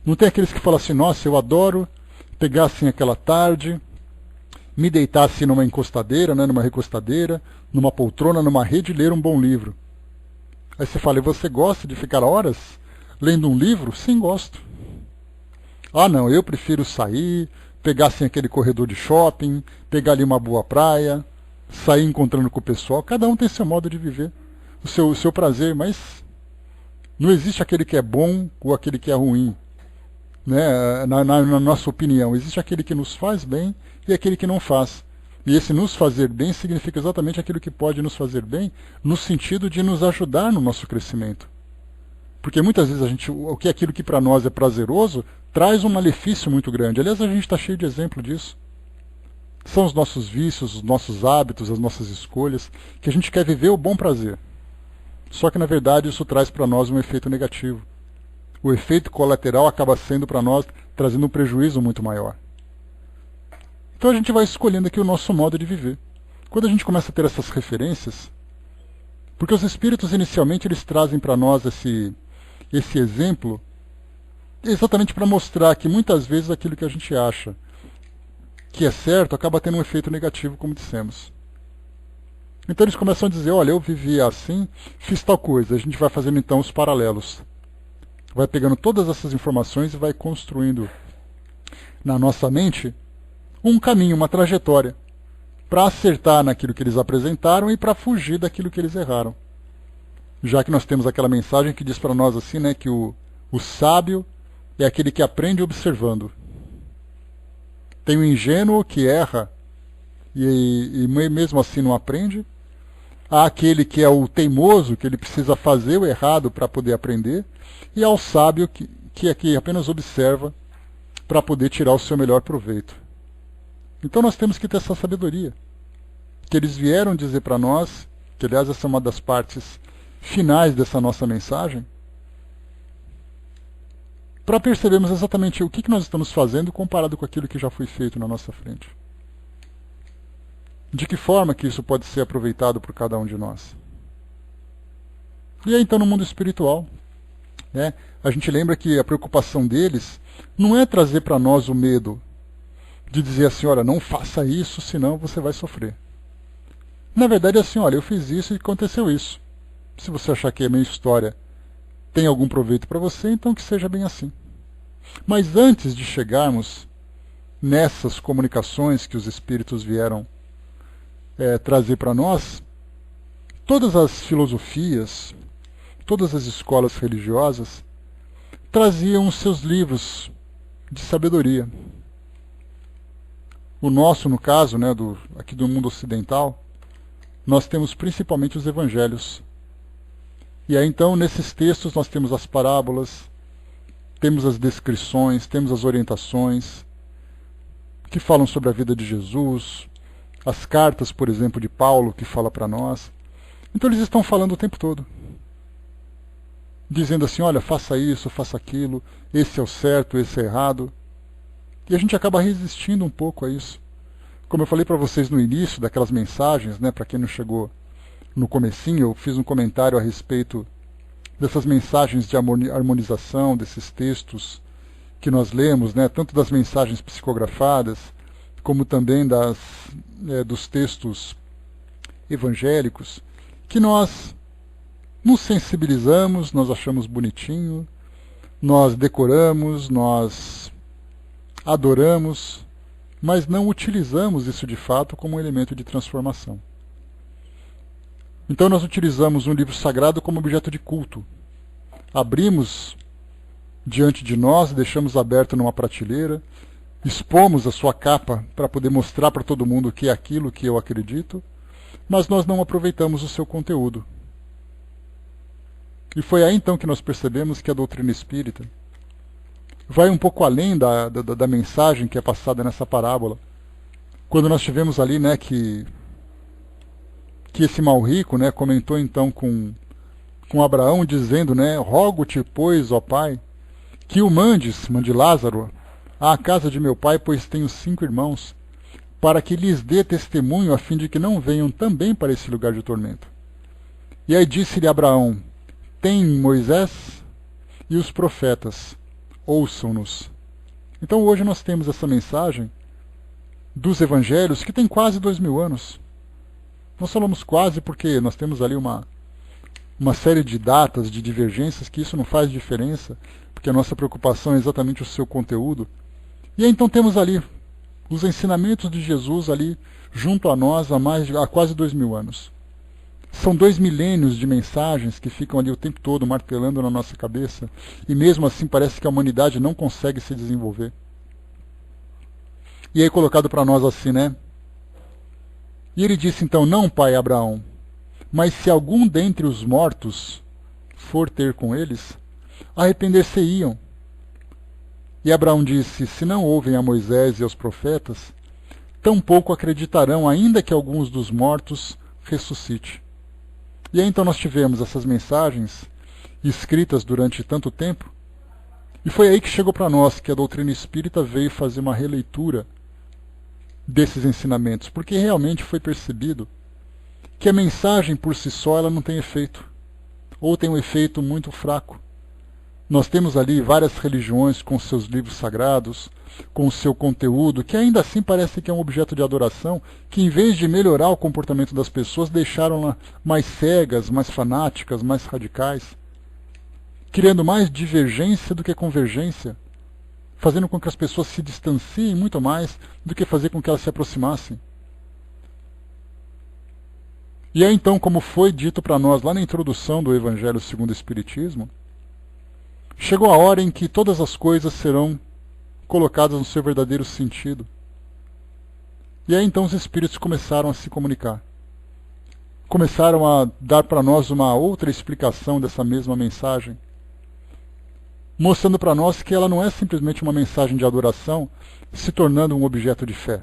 S1: Não tem aqueles que falam assim, nossa, eu adoro pegar assim aquela tarde, me deitar assim numa encostadeira, né, numa recostadeira, numa poltrona, numa rede e ler um bom livro. Aí você fala, e você gosta de ficar horas lendo um livro? Sim, gosto. Ah, não, eu prefiro sair, pegar assim aquele corredor de shopping, pegar ali uma boa praia, sair encontrando com o pessoal. Cada um tem seu modo de viver, o seu prazer, mas não existe aquele que é bom ou aquele que é ruim, né? Na nossa opinião. Existe aquele que nos faz bem e aquele que não faz. E esse nos fazer bem significa exatamente aquilo que pode nos fazer bem, no sentido de nos ajudar no nosso crescimento. Porque muitas vezes aquilo que para nós é prazeroso traz um malefício muito grande. Aliás, a gente está cheio de exemplo disso. São os nossos vícios, os nossos hábitos, as nossas escolhas, que a gente quer viver o bom prazer. Só que, na verdade, isso traz para nós um efeito negativo. O efeito colateral acaba sendo para nós, trazendo um prejuízo muito maior. Então a gente vai escolhendo aqui o nosso modo de viver. Quando a gente começa a ter essas referências, porque os espíritos inicialmente eles trazem para nós esse exemplo exatamente para mostrar que muitas vezes aquilo que a gente acha que é certo acaba tendo um efeito negativo, como dissemos. Então eles começam a dizer, olha, eu vivia assim, fiz tal coisa. A gente vai fazendo então os paralelos. Vai pegando todas essas informações e vai construindo na nossa mente um caminho, uma trajetória, para acertar naquilo que eles apresentaram e para fugir daquilo que eles erraram. Já que nós temos aquela mensagem que diz para nós assim, né, que o sábio é aquele que aprende observando. Tem o ingênuo que erra e mesmo assim não aprende. Há aquele que é o teimoso, que ele precisa fazer o errado para poder aprender. E há o sábio que é que apenas observa para poder tirar o seu melhor proveito. Então nós temos que ter essa sabedoria. Que eles vieram dizer para nós, que aliás essa é uma das partes finais dessa nossa mensagem, para percebermos exatamente o que nós estamos fazendo comparado com aquilo que já foi feito na nossa frente. De que forma que isso pode ser aproveitado por cada um de nós. E aí então no mundo espiritual, né, a gente lembra que a preocupação deles não é trazer para nós o medo de dizer assim, olha, não faça isso, senão você vai sofrer. Na verdade é assim, olha, eu fiz isso e aconteceu isso. Se você achar que a minha história tem algum proveito para você, então que seja bem assim. Mas antes de chegarmos nessas comunicações que os espíritos vieram trazer para nós, todas as filosofias, todas as escolas religiosas traziam os seus livros de sabedoria. O nosso, no caso, né, aqui do mundo ocidental, nós temos principalmente os evangelhos. E aí então, nesses textos, nós temos as parábolas, temos as descrições, temos as orientações, que falam sobre a vida de Jesus, as cartas, por exemplo, de Paulo, que fala para nós. Então eles estão falando o tempo todo. Dizendo assim, olha, faça isso, faça aquilo, esse é o certo, esse é errado. E a gente acaba resistindo um pouco a isso. Como eu falei para vocês no início daquelas mensagens, né, para quem não chegou no comecinho, eu fiz um comentário a respeito dessas mensagens de harmonização, desses textos que nós lemos, né, tanto das mensagens psicografadas, como também dos textos evangélicos, que nós nos sensibilizamos, nós achamos bonitinho, nós decoramos, nós adoramos, mas não utilizamos isso de fato como um elemento de transformação. Então nós utilizamos um livro sagrado como objeto de culto. Abrimos diante de nós, deixamos aberto numa prateleira, expomos a sua capa para poder mostrar para todo mundo que é aquilo que eu acredito, mas nós não aproveitamos o seu conteúdo. E foi aí então que nós percebemos que a doutrina espírita vai um pouco além da mensagem que é passada nessa parábola. Quando nós tivemos ali, né, que esse mal rico, né, comentou então com Abraão, dizendo, né, rogo-te, pois, ó Pai, que o mande Lázaro, à casa de meu pai, pois tenho 5 irmãos, para que lhes dê testemunho, a fim de que não venham também para esse lugar de tormento. E aí disse-lhe Abraão, tem Moisés e os profetas, ouçam-nos. Então hoje nós temos essa mensagem dos evangelhos que tem quase 2000 anos. Nós falamos quase porque nós temos ali uma série de datas, de divergências, que isso não faz diferença, porque a nossa preocupação é exatamente o seu conteúdo. E aí, então temos ali os ensinamentos de Jesus ali junto a nós há quase 2000 anos. São 2 milênios de mensagens que ficam ali o tempo todo martelando na nossa cabeça, e mesmo assim parece que a humanidade não consegue se desenvolver. E aí colocado para nós assim, né? E ele disse então, não, pai Abraão, mas se algum dentre os mortos for ter com eles, arrepender-se-iam. E Abraão disse, se não ouvem a Moisés e aos profetas, tampouco acreditarão, ainda que alguns dos mortos ressuscite. E aí então nós tivemos essas mensagens escritas durante tanto tempo, e foi aí que chegou para nós que a doutrina espírita veio fazer uma releitura desses ensinamentos, porque realmente foi percebido que a mensagem por si só ela não tem efeito, ou tem um efeito muito fraco. Nós temos ali várias religiões com seus livros sagrados, com o seu conteúdo, que ainda assim parece que é um objeto de adoração, que em vez de melhorar o comportamento das pessoas, deixaram-na mais cegas, mais fanáticas, mais radicais, criando mais divergência do que convergência, fazendo com que as pessoas se distanciem muito mais do que fazer com que elas se aproximassem. E é então, como foi dito para nós lá na introdução do Evangelho segundo o Espiritismo, chegou a hora em que todas as coisas serão colocadas no seu verdadeiro sentido. E aí então os Espíritos começaram a se comunicar. Começaram a dar para nós uma outra explicação dessa mesma mensagem, mostrando para nós que ela não é simplesmente uma mensagem de adoração se tornando um objeto de fé,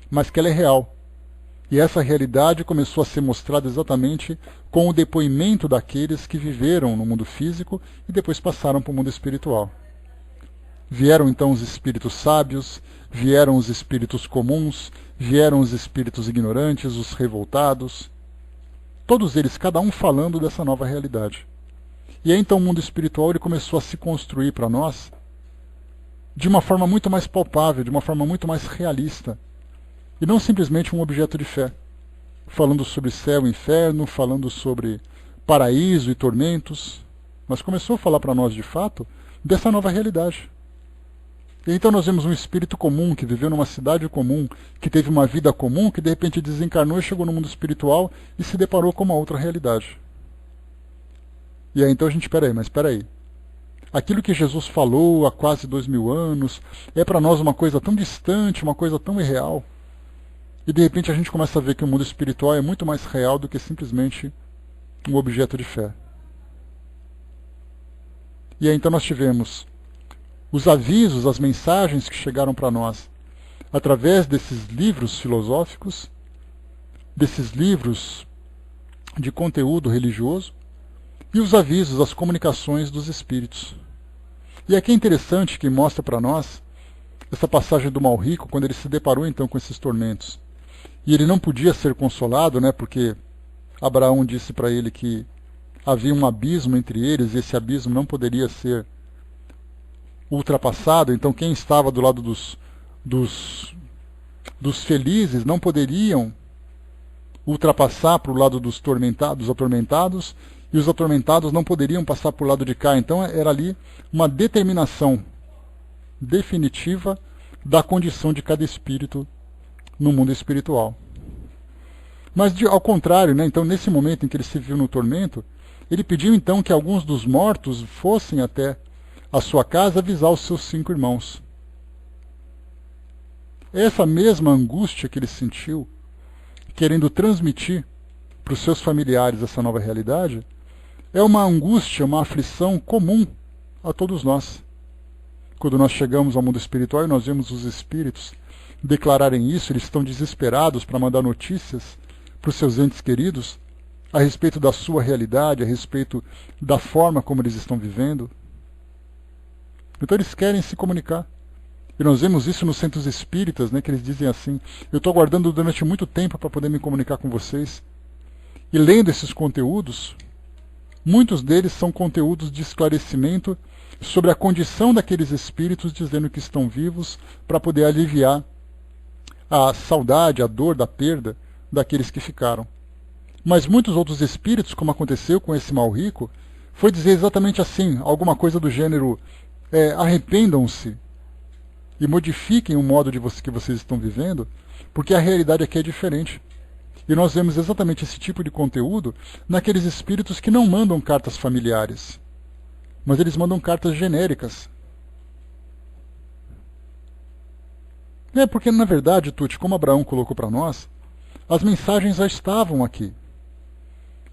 S1: mas que ela é real. E essa realidade começou a ser mostrada exatamente com o depoimento daqueles que viveram no mundo físico e depois passaram para o mundo espiritual. Vieram então os espíritos sábios, vieram os espíritos comuns, vieram os espíritos ignorantes, os revoltados, todos eles, cada um falando dessa nova realidade. E aí então o mundo espiritual ele começou a se construir para nós de uma forma muito mais palpável, de uma forma muito mais realista, e não simplesmente um objeto de fé, falando sobre céu e inferno, falando sobre paraíso e tormentos, mas começou a falar para nós de fato dessa nova realidade. E então nós vemos um espírito comum, que viveu numa cidade comum, que teve uma vida comum, que de repente desencarnou e chegou no mundo espiritual e se deparou com uma outra realidade. E aí então a gente, espera aí. Aquilo que Jesus falou há quase 2000 anos é para nós uma coisa tão distante, uma coisa tão irreal. E de repente a gente começa a ver que o mundo espiritual é muito mais real do que simplesmente um objeto de fé. E aí então nós tivemos os avisos, as mensagens que chegaram para nós através desses livros filosóficos, desses livros de conteúdo religioso, e os avisos, as comunicações dos espíritos. E aqui é interessante que mostra para nós essa passagem do mal rico, quando ele se deparou então com esses tormentos. E ele não podia ser consolado, porque Abraão disse para ele que havia um abismo entre eles, e esse abismo não poderia ser ultrapassado. Então quem estava do lado dos felizes não poderiam ultrapassar para o lado dos atormentados, e os atormentados não poderiam passar para o lado de cá. Então era ali uma determinação definitiva da condição de cada espírito no mundo espiritual. Mas ao contrário, então nesse momento em que ele se viu no tormento, ele pediu então que alguns dos mortos fossem até a sua casa avisar os seus 5 irmãos. Essa mesma angústia que ele sentiu, querendo transmitir para os seus familiares essa nova realidade, é uma angústia, uma aflição comum a todos nós. Quando nós chegamos ao mundo espiritual e nós vemos os espíritos declararem isso, eles estão desesperados para mandar notícias para os seus entes queridos a respeito da sua realidade, a respeito da forma como eles estão vivendo. Então eles querem se comunicar. E nós vemos isso nos centros espíritas, que eles dizem assim: eu estou aguardando durante muito tempo para poder me comunicar com vocês. E lendo esses conteúdos, muitos deles são conteúdos de esclarecimento sobre a condição daqueles espíritos, dizendo que estão vivos para poder aliviar a saudade, a dor da perda daqueles que ficaram. Mas muitos outros espíritos, como aconteceu com esse mal rico, foi dizer exatamente assim, alguma coisa do gênero: arrependam-se e modifiquem o modo que vocês estão vivendo, porque a realidade aqui é diferente. E nós vemos exatamente esse tipo de conteúdo naqueles espíritos que não mandam cartas familiares, mas eles mandam cartas genéricas. Porque, na verdade, Tuti, como Abraão colocou para nós, as mensagens já estavam aqui.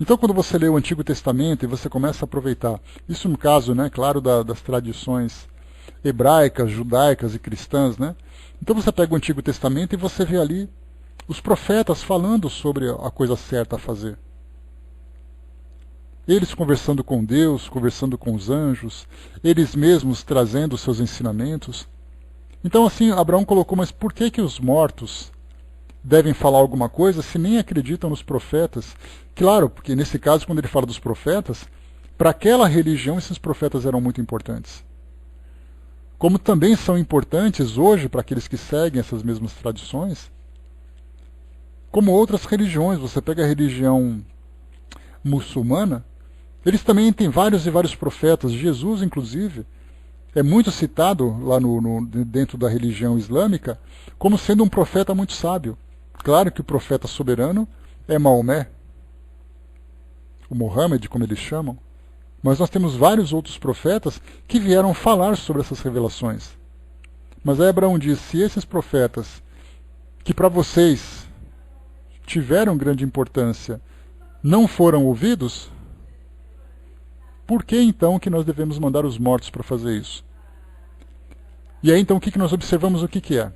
S1: Então, quando você lê o Antigo Testamento e você começa a aproveitar, isso no caso, claro, das tradições hebraicas, judaicas e cristãs, então você pega o Antigo Testamento e você vê ali os profetas falando sobre a coisa certa a fazer. Eles conversando com Deus, conversando com os anjos, eles mesmos trazendo os seus ensinamentos. Então assim, Abraão colocou: mas por que os mortos devem falar alguma coisa se nem acreditam nos profetas? Claro, porque nesse caso, quando ele fala dos profetas, para aquela religião esses profetas eram muito importantes. Como também são importantes hoje para aqueles que seguem essas mesmas tradições, como outras religiões. Você pega a religião muçulmana, eles também têm vários e vários profetas. Jesus, inclusive, é muito citado lá dentro da religião islâmica como sendo um profeta muito sábio. Claro que o profeta soberano é Maomé, o Mohammed, como eles chamam, mas nós temos vários outros profetas que vieram falar sobre essas revelações. Mas aí Abraão diz, se esses profetas, que para vocês tiveram grande importância, não foram ouvidos, por que então que nós devemos mandar os mortos para fazer isso? E aí então o que nós observamos, o que é?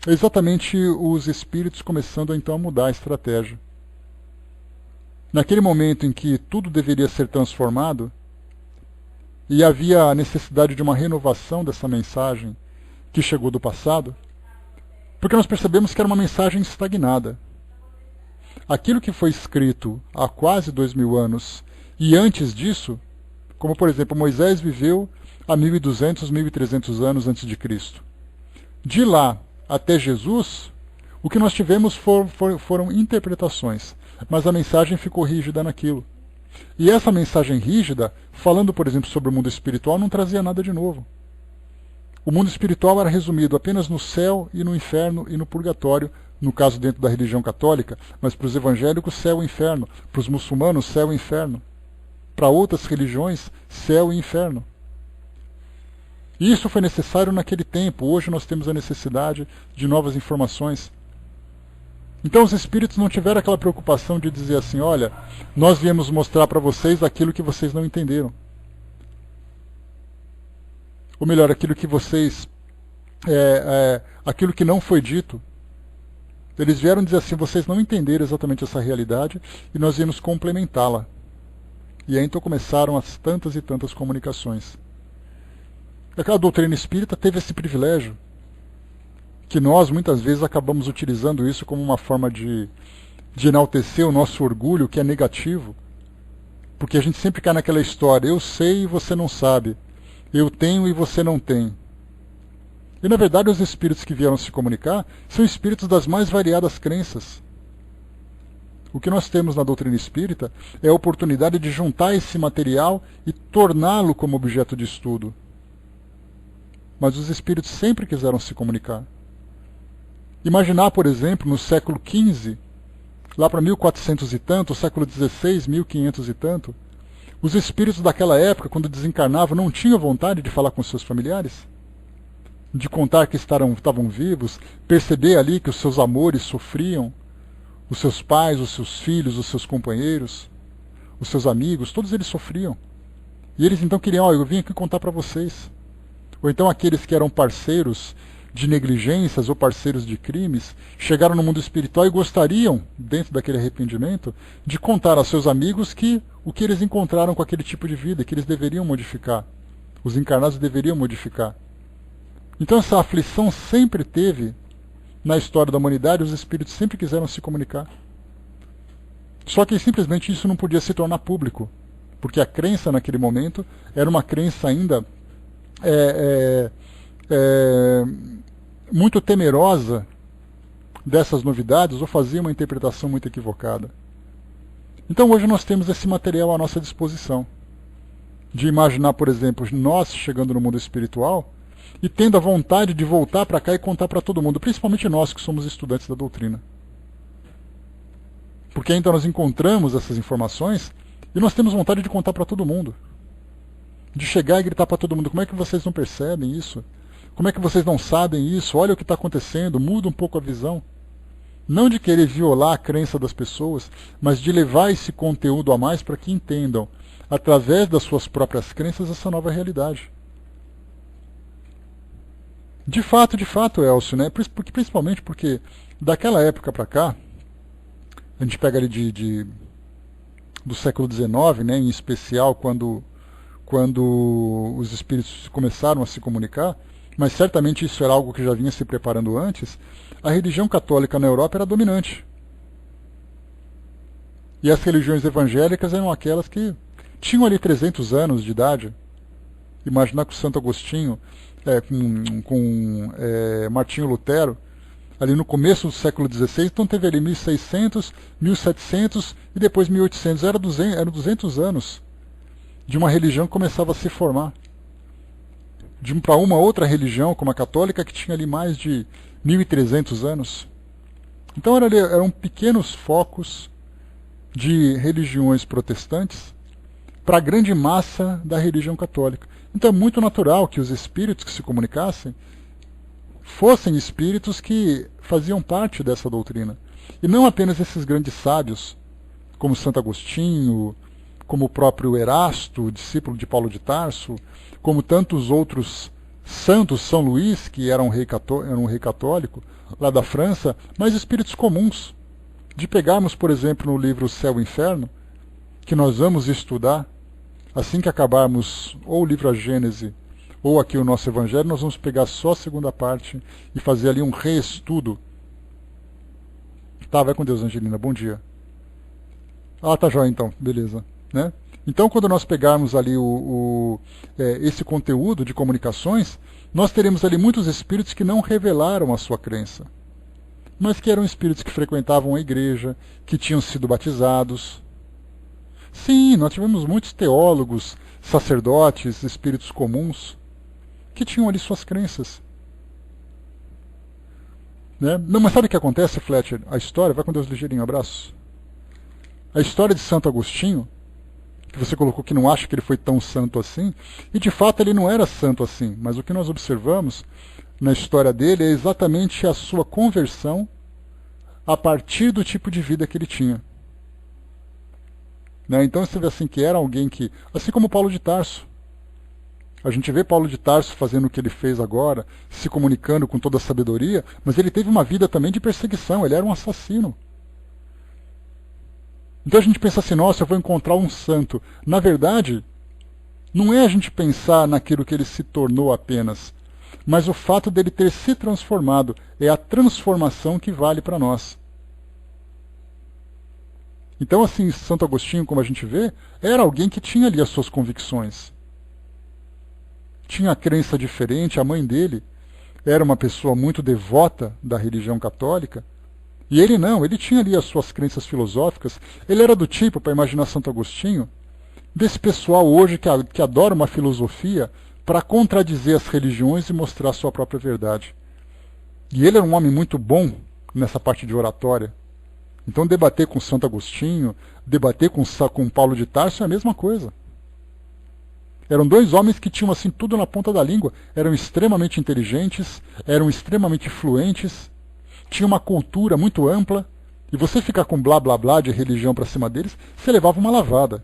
S1: É exatamente os espíritos começando então a mudar a estratégia. Naquele momento em que tudo deveria ser transformado, e havia a necessidade de uma renovação dessa mensagem que chegou do passado, porque nós percebemos que era uma mensagem estagnada. Aquilo que foi escrito há quase 2000 anos, e antes disso, como por exemplo, Moisés viveu há 1200, 1300 anos antes de Cristo. De lá até Jesus, o que nós tivemos foram interpretações, mas a mensagem ficou rígida naquilo. E essa mensagem rígida, falando por exemplo sobre o mundo espiritual, não trazia nada de novo. O mundo espiritual era resumido apenas no céu e no inferno e no purgatório, no caso dentro da religião católica, mas para os evangélicos céu e inferno, para os muçulmanos céu e inferno, para outras religiões céu e inferno. E isso foi necessário naquele tempo. Hoje nós temos a necessidade de novas informações. Então os espíritos não tiveram aquela preocupação de dizer assim, olha, nós viemos mostrar para vocês aquilo que vocês não entenderam. Ou melhor, aquilo que vocês... aquilo que não foi dito. Eles vieram dizer assim, vocês não entenderam exatamente essa realidade e nós viemos complementá-la. E aí então começaram as tantas e tantas comunicações. A doutrina espírita teve esse privilégio, que nós muitas vezes acabamos utilizando isso como uma forma de enaltecer o nosso orgulho, que é negativo, porque a gente sempre cai naquela história, eu sei e você não sabe, eu tenho e você não tem. E na verdade os espíritos que vieram se comunicar são espíritos das mais variadas crenças. O que nós temos na doutrina espírita é a oportunidade de juntar esse material e torná-lo como objeto de estudo. Mas os espíritos sempre quiseram se comunicar. Imaginar, por exemplo, no século XV, lá para 1400 e tanto, século XVI, 1500 e tanto, os espíritos daquela época, quando desencarnavam, não tinham vontade de falar com seus familiares? De contar que estavam vivos, perceber ali que os seus amores sofriam, os seus pais, os seus filhos, os seus companheiros, os seus amigos, todos eles sofriam. E eles então queriam, eu vim aqui contar para vocês. Ou então aqueles que eram parceiros de negligências ou parceiros de crimes, chegaram no mundo espiritual e gostariam, dentro daquele arrependimento, de contar aos seus amigos o que eles encontraram com aquele tipo de vida, que eles deveriam modificar. Os encarnados deveriam modificar. Então essa aflição sempre teve na história da humanidade, os espíritos sempre quiseram se comunicar. Só que simplesmente isso não podia se tornar público, porque a crença naquele momento era uma crença ainda muito temerosa dessas novidades, ou fazia uma interpretação muito equivocada. Então hoje nós temos esse material à nossa disposição, de imaginar, por exemplo, nós chegando no mundo espiritual e tendo a vontade de voltar para cá e contar para todo mundo, principalmente nós que somos estudantes da doutrina. Porque então nós encontramos essas informações e nós temos vontade de contar para todo mundo. De chegar e gritar para todo mundo, como é que vocês não percebem isso? Como é que vocês não sabem isso? Olha o que está acontecendo, muda um pouco a visão. Não de querer violar a crença das pessoas, mas de levar esse conteúdo a mais para que entendam, através das suas próprias crenças, essa nova realidade. De fato, Elcio, né? Principalmente porque daquela época para cá, a gente pega ali do século XIX, né, em especial quando os espíritos começaram a se comunicar, mas certamente isso era algo que já vinha se preparando antes, a religião católica na Europa era dominante. E as religiões evangélicas eram aquelas que tinham ali 300 anos de idade. Imaginar que o Santo Agostinho, com Martinho Lutero, ali no começo do século XVI, então teve ali 1600, 1700 e depois 1800. Eram 200 anos de uma religião que começava a se formar. Para uma outra religião, como a católica, que tinha ali mais de 1300 anos. Então eram pequenos focos de religiões protestantes para a grande massa da religião católica. Então é muito natural que os espíritos que se comunicassem fossem espíritos que faziam parte dessa doutrina. E não apenas esses grandes sábios, como Santo Agostinho, como o próprio Erasto, discípulo de Paulo de Tarso, como tantos outros santos, São Luís, que era um rei católico, lá da França, mas espíritos comuns. De pegarmos, por exemplo, no livro Céu e Inferno, que nós vamos estudar, assim que acabarmos ou o livro A Gênese, ou aqui o nosso Evangelho, nós vamos pegar só a segunda parte e fazer ali um reestudo. Tá, vai com Deus, Angelina, bom dia. Ah, tá jóia então, beleza. Né? Então, quando nós pegarmos ali esse conteúdo de comunicações, nós teremos ali muitos espíritos que não revelaram a sua crença, mas que eram espíritos que frequentavam a igreja, que tinham sido batizados. Sim, nós tivemos muitos teólogos, sacerdotes, espíritos comuns, que tinham ali suas crenças. Né? Não, mas sabe o que acontece, Fletcher? A história, vai com Deus ligeirinho, abraço. A história de Santo Agostinho, que você colocou que não acha que ele foi tão santo assim, e de fato ele não era santo assim, mas o que nós observamos na história dele é exatamente a sua conversão a partir do tipo de vida que ele tinha. Né? Então você vê assim que era alguém que, assim como Paulo de Tarso, a gente vê Paulo de Tarso fazendo o que ele fez agora, se comunicando com toda a sabedoria, mas ele teve uma vida também de perseguição, ele era um assassino. Então a gente pensa assim, nossa, eu vou encontrar um santo. Na verdade, não é a gente pensar naquilo que ele se tornou apenas, mas o fato dele ter se transformado. É a transformação que vale para nós. Então, assim, Santo Agostinho, como a gente vê, era alguém que tinha ali as suas convicções. Tinha a crença diferente, a mãe dele era uma pessoa muito devota da religião católica, e ele não, ele tinha ali as suas crenças filosóficas. Ele era do tipo, para imaginar Santo Agostinho, desse pessoal hoje que adora uma filosofia para contradizer as religiões e mostrar a sua própria verdade. E ele era um homem muito bom nessa parte de oratória. Então debater com Santo Agostinho, debater com Paulo de Tarso é a mesma coisa. Eram dois homens que tinham assim tudo na ponta da língua, eram extremamente inteligentes, eram extremamente fluentes, tinham uma cultura muito ampla, e você ficar com blá blá blá de religião para cima deles, você levava uma lavada.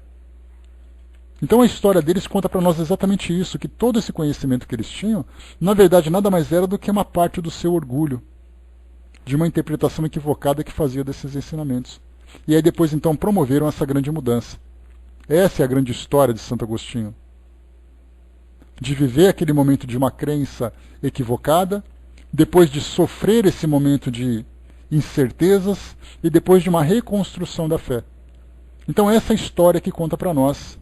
S1: Então a história deles conta para nós exatamente isso, que todo esse conhecimento que eles tinham, na verdade nada mais era do que uma parte do seu orgulho, de uma interpretação equivocada que fazia desses ensinamentos. E aí depois então promoveram essa grande mudança. Essa é a grande história de Santo Agostinho. De viver aquele momento de uma crença equivocada, depois de sofrer esse momento de incertezas e depois de uma reconstrução da fé. Então essa é a história que conta para nós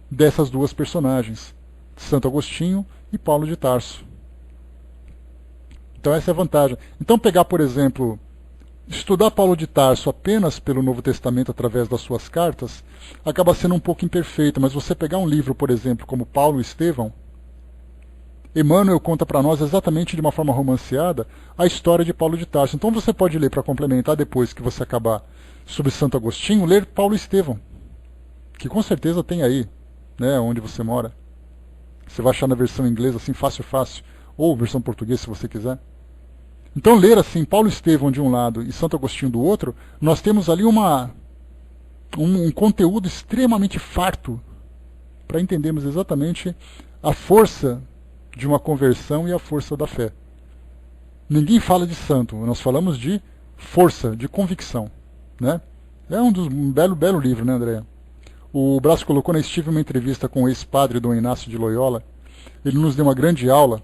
S1: dessas duas personagens, Santo Agostinho e Paulo de Tarso. Então essa é a vantagem. Então pegar, por exemplo, estudar Paulo de Tarso apenas pelo Novo Testamento através das suas cartas, acaba sendo um pouco imperfeito, mas você pegar um livro, por exemplo, como Paulo e Estevão, Emmanuel conta para nós exatamente de uma forma romanceada a história de Paulo de Tarso. Então você pode ler para complementar depois que você acabar sobre Santo Agostinho, ler Paulo e Estevão, que com certeza tem aí, né, onde você mora. Você vai achar na versão inglesa assim fácil, ou versão portuguesa se você quiser. Então ler assim Paulo e Estevão de um lado e Santo Agostinho do outro, nós temos ali um conteúdo extremamente farto para entendermos exatamente a força de uma conversão e a força da fé. Ninguém fala de santo, nós falamos de força, de convicção. Né? É um belo livro, né, Andréa? O Brás colocou, né, estive uma entrevista com o ex-padre Dom Inácio de Loyola. Ele nos deu uma grande aula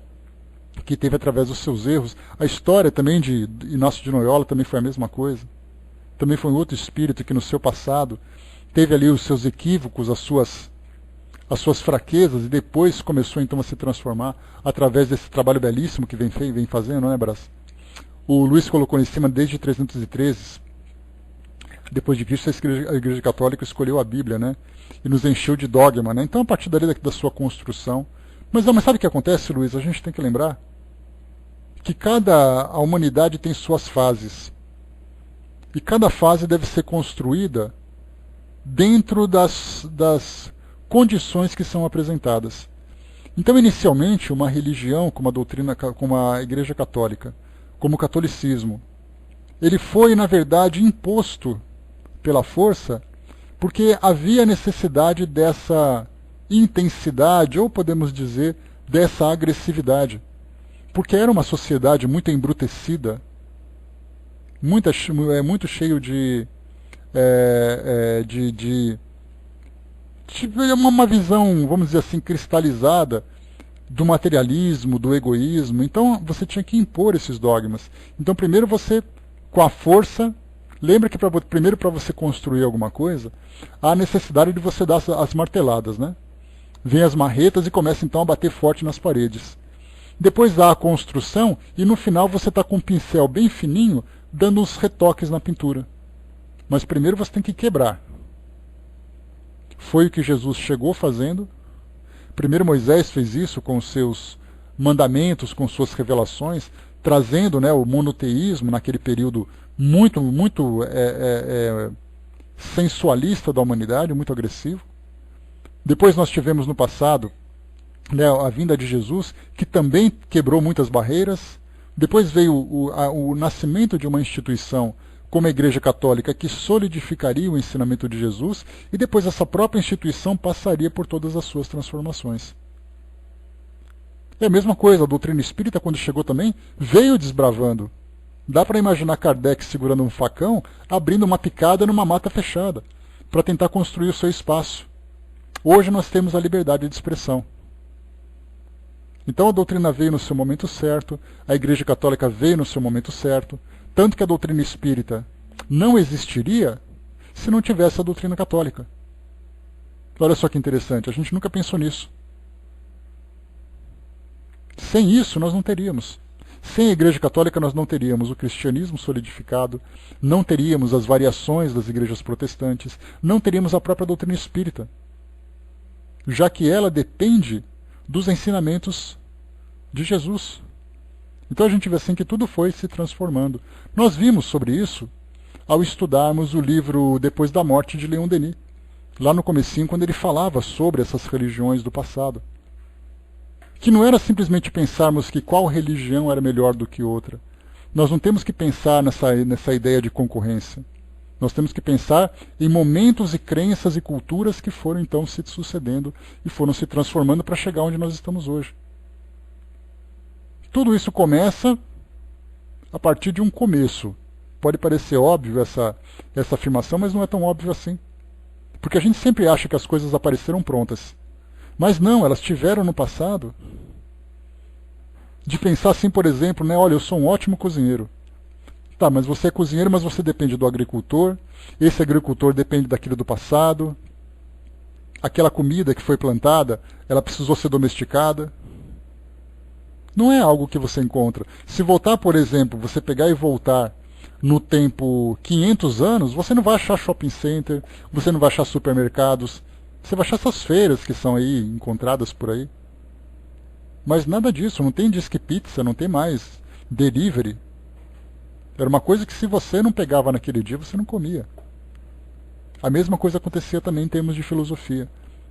S1: que teve através dos seus erros. A história também de Inácio de Loyola também foi a mesma coisa. Também foi um outro espírito que no seu passado teve ali os seus equívocos, as suas as suas fraquezas, e depois começou então a se transformar através desse trabalho belíssimo que vem fazendo, não é, Brás? O Luiz colocou em cima desde 313, depois de Cristo, a Igreja Católica escolheu a Bíblia, né? E nos encheu de dogma, né? Então, a partir dali da sua construção. Mas sabe o que acontece, Luiz? A gente tem que lembrar que a humanidade tem suas fases. E cada fase deve ser construída dentro das condições que são apresentadas. Então, inicialmente, uma religião como a doutrina, como a Igreja Católica, como o catolicismo, ele foi, na verdade, imposto pela força, porque havia necessidade dessa intensidade, ou podemos dizer, dessa agressividade. Porque era uma sociedade muito embrutecida, muito cheio de uma visão, vamos dizer assim, cristalizada do materialismo, do egoísmo. Então você tinha que impor esses dogmas. Então primeiro você, com a força, lembra que primeiro para você construir alguma coisa, há a necessidade de você dar as marteladas, né? Vem as marretas e começa então a bater forte nas paredes. Depois dá a construção e no final você está com um pincel bem fininho, dando os retoques na pintura. Mas primeiro você tem que quebrar. Foi o que Jesus chegou fazendo. Primeiro Moisés fez isso com os seus mandamentos, com suas revelações, trazendo, né, o monoteísmo naquele período muito sensualista da humanidade, muito agressivo. Depois nós tivemos no passado, né, a vinda de Jesus, que também quebrou muitas barreiras. Depois veio o nascimento de uma instituição como a Igreja Católica, que solidificaria o ensinamento de Jesus, e depois essa própria instituição passaria por todas as suas transformações. É a mesma coisa, a doutrina espírita, quando chegou também, veio desbravando. Dá para imaginar Kardec segurando um facão, abrindo uma picada numa mata fechada, para tentar construir o seu espaço. Hoje nós temos a liberdade de expressão. Então a doutrina veio no seu momento certo, a Igreja Católica veio no seu momento certo, tanto que a doutrina espírita não existiria se não tivesse a doutrina católica. Olha só que interessante, a gente nunca pensou nisso. Sem isso nós não teríamos. Sem a Igreja Católica nós não teríamos o cristianismo solidificado, não teríamos as variações das igrejas protestantes, não teríamos a própria doutrina espírita, já que ela depende dos ensinamentos de Jesus. Então a gente vê assim que tudo foi se transformando. Nós vimos sobre isso ao estudarmos o livro Depois da Morte de Leon Denis, lá no comecinho, quando ele falava sobre essas religiões do passado. Que não era simplesmente pensarmos que qual religião era melhor do que outra. Nós não temos que pensar nessa ideia de concorrência. Nós temos que pensar em momentos e crenças e culturas que foram então se sucedendo e foram se transformando para chegar onde nós estamos hoje. Tudo isso começa a partir de um começo. Pode parecer óbvio essa afirmação, mas não é tão óbvio assim. Porque a gente sempre acha que as coisas apareceram prontas. Mas não, elas tiveram no passado de pensar assim, por exemplo, né, olha, eu sou um ótimo cozinheiro. Tá, mas você é cozinheiro, mas você depende do agricultor, esse agricultor depende daquilo do passado, aquela comida que foi plantada, ela precisou ser domesticada. Não é algo que você encontra. Se voltar, por exemplo, você pegar e voltar no tempo 500 anos, você não vai achar shopping center, você não vai achar supermercados, você vai achar essas feiras que são aí encontradas por aí. Mas nada disso, não tem disque pizza, não tem mais delivery. Era uma coisa que se você não pegava naquele dia, você não comia. A mesma coisa acontecia também em termos de filosofia.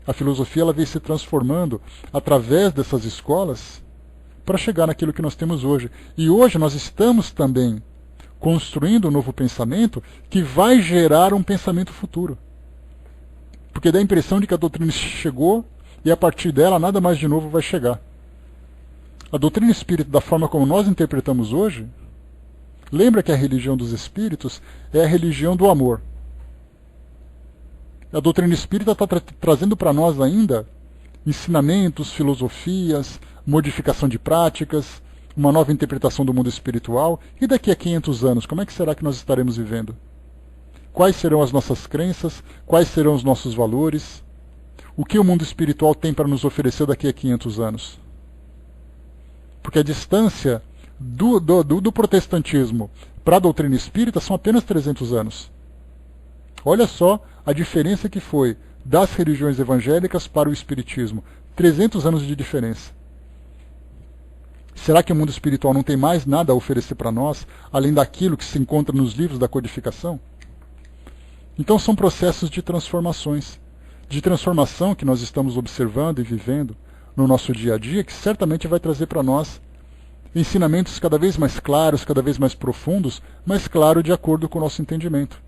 S1: A filosofia ela veio se transformando através dessas escolas para chegar naquilo que nós temos hoje. E hoje nós estamos também construindo um novo pensamento que vai gerar um pensamento futuro. Porque dá a impressão de que a doutrina chegou e a partir dela nada mais de novo vai chegar. A doutrina espírita, da forma como nós interpretamos hoje, lembra que a religião dos espíritos é a religião do amor. A doutrina espírita está trazendo para nós ainda ensinamentos, filosofias, modificação de práticas, uma nova interpretação do mundo espiritual. E daqui a 500 anos, como é que será que nós estaremos vivendo? Quais serão as nossas crenças? Quais serão os nossos valores? o que o mundo espiritual tem para nos oferecer daqui a 500 anos. Porque a distância do protestantismo para a doutrina espírita são apenas 300 anos. Olha só a diferença que foi das religiões evangélicas para o espiritismo. 300 anos de diferença. Será que o mundo espiritual não tem mais nada a oferecer para nós, além daquilo que se encontra nos livros da codificação? Então são processos de transformações. De transformação que nós estamos observando e vivendo no nosso dia a dia, que certamente vai trazer para nós ensinamentos cada vez mais claros, cada vez mais profundos, mas claro, de acordo com o nosso entendimento.